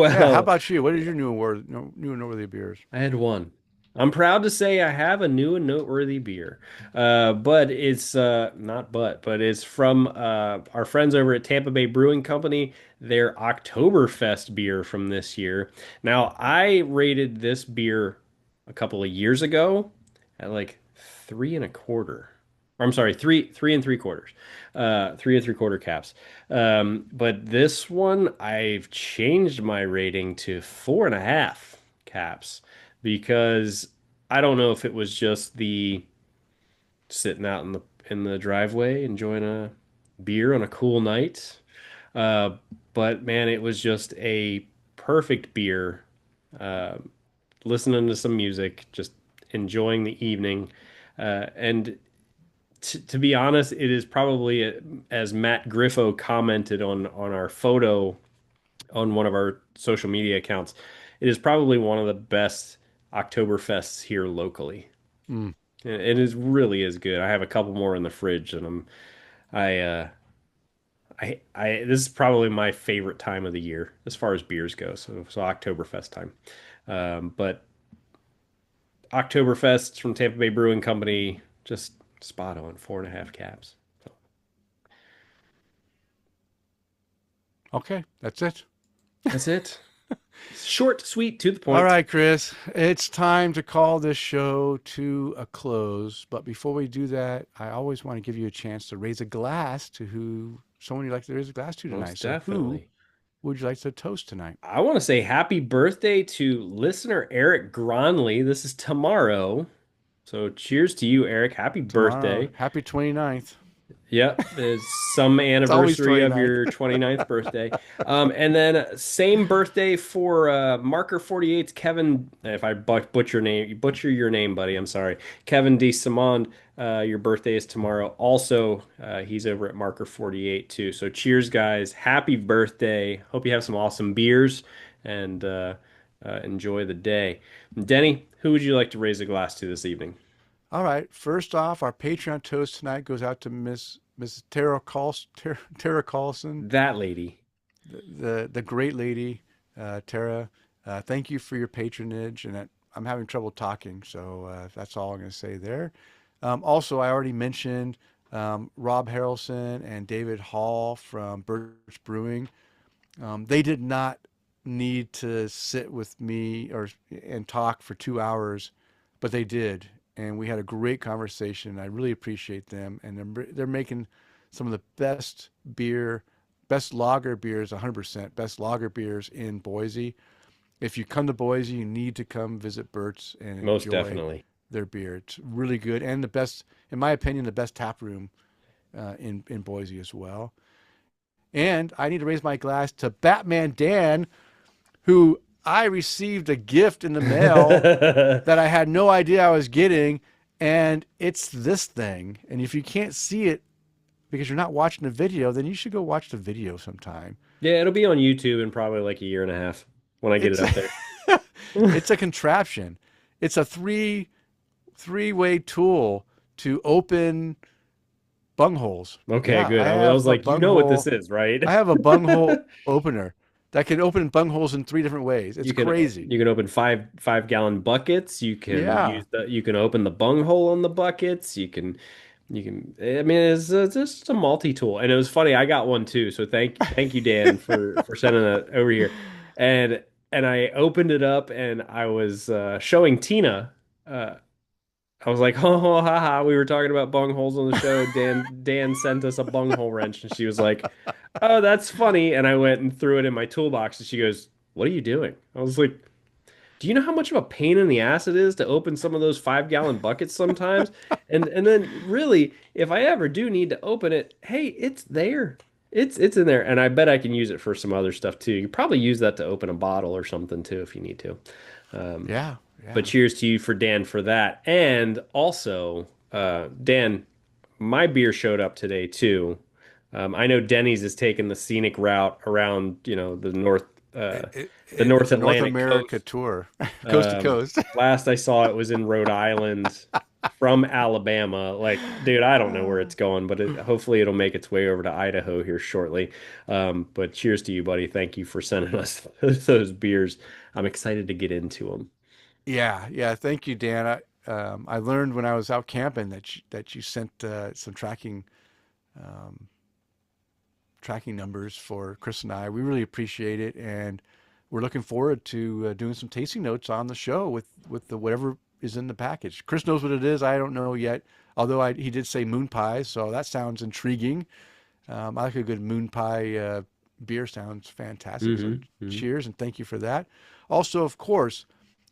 Yeah, how Well, about you? What is your new award, new and noteworthy beers? I had one. I'm proud to say I have a new and noteworthy beer. But it's not but it's from our friends over at Tampa Bay Brewing Company, their Oktoberfest beer from this year. Now, I rated this beer a couple of years ago at like 3.25. Or, I'm sorry, three and three quarters. 3.75 caps. But this one I've changed my rating to 4.5 caps because I don't know if it was just the sitting out in the driveway enjoying a beer on a cool night. Uh, but man, it was just a perfect beer. Uh, Listening to some music, just enjoying the evening. And to be honest, it is probably as Matt Griffo commented on our photo on one of our social media accounts. It is probably one of the best Oktoberfests here locally. Mm, It is really is good. I have a couple more in the fridge, and I uh I this is probably my favorite time of the year as far as beers go. So Oktoberfest time. But Oktoberfest from Tampa Bay Brewing Company, just spot on, 4.5 caps. So okay, that's it. that's it. Short, sweet, to the All point. right, Kris, it's time to call this show to a close. But before we do that, I always want to give you a chance to raise a glass to who someone you'd like to raise a glass to tonight. Most So, who definitely. would you like to toast tonight? I want to say happy birthday to listener Eric Gronley. This is tomorrow. So cheers to you, Eric. Happy Tomorrow. birthday. Happy 29th. Yep, it's some It's always anniversary of 29th. your 29th birthday. And then same birthday for Marker 48's Kevin. If I butcher your name, buddy, I'm sorry. Kevin D. Simond, your birthday is tomorrow. Also, he's over at Marker 48 too. So cheers, guys. Happy birthday. Hope you have some awesome beers and enjoy the day. Denny, who would you like to raise a glass to this evening? All right. First off, our Patreon toast tonight goes out to Miss Tara Carlson, That lady. the great lady, Tara. Thank you for your patronage, and I'm having trouble talking, so that's all I'm going to say there. Also, I already mentioned Rob Harrelson and David Hall from Bert's Brewing. They did not need to sit with me or and talk for 2 hours, but they did, and we had a great conversation. I really appreciate them, and they're making some of the best beer, best lager beers, 100% best lager beers in Boise. If you come to Boise, you need to come visit Bert's and Most enjoy definitely. their beer. It's really good and the best, in my opinion, the best tap room in Boise as well. And I need to raise my glass to Batman Dan, who I received a gift in the mail that I had no idea I was getting, and it's this thing. And if you can't see it because you're not watching the video, then you should go watch the video sometime. Yeah, it'll be on YouTube in probably like a year and a half when I get it It's up there. it's a contraption. It's a three-way tool to open bungholes. Okay, Yeah, good. I was like, you know what this is, right? I have a bunghole opener that can open bungholes in three different ways. It's You can crazy. you can open five gallon buckets. You can Yeah. use you can open the bunghole on the buckets. You can I mean it's just a multi-tool. And it was funny, I got one too. So thank you, Dan, for sending that over here. And I opened it up and I was showing Tina. I was like, oh, haha, we were talking about bungholes on the show. Dan sent us a bunghole wrench, and she was like, oh, that's funny. And I went and threw it in my toolbox, and she goes, what are you doing? I was like, do you know how much of a pain in the ass it is to open some of those 5 gallon buckets sometimes? And then really, if I ever do need to open it, hey, it's there. It's in there. And I bet I can use it for some other stuff too. You could probably use that to open a bottle or something too if you need to. Um, Yeah. but Yeah. cheers to you for Dan for that. And also, Dan, my beer showed up today too. I know Denny's is taking the scenic route around, the North It's a North Atlantic America coast. tour, coast to Um, coast. Last I saw it was in Rhode Island from Alabama. Like, dude, I don't know where it's going, but hopefully it'll make its way over to Idaho here shortly. But cheers to you, buddy. Thank you for sending us those beers. I'm excited to get into them. Yeah, yeah. Thank you, Dan. I learned when I was out camping that you sent some um, tracking numbers for Kris and I. We really appreciate it, and we're looking forward to doing some tasting notes on the show with the whatever is in the package. Kris knows what it is. I don't know yet. Although he did say moon pie, so that sounds intriguing. I like a good moon pie beer. Sounds fantastic. So Hmm. cheers and thank you for that. Also, of course,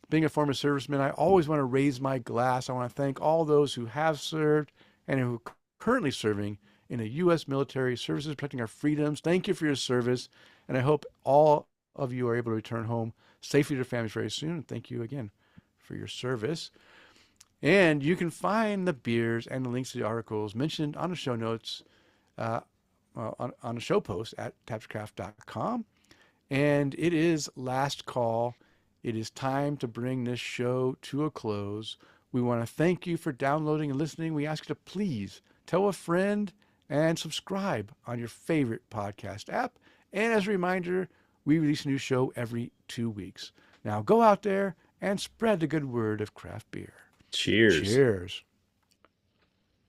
being a former serviceman, I always want to raise my glass. I want to thank all those who have served and who are currently serving in the U.S. military services, protecting our freedoms. Thank you for your service, and I hope all of you are able to return home safely to your families very soon. And thank you again for your service. And you can find the beers and the links to the articles mentioned on the show notes, uh, on the show post at tapscraft.com. And it is last call. It is time to bring this show to a close. We want to thank you for downloading and listening. We ask you to please tell a friend and subscribe on your favorite podcast app. And as a reminder, we release a new show every 2 weeks. Now go out there and spread the good word of craft beer. Cheers. Cheers.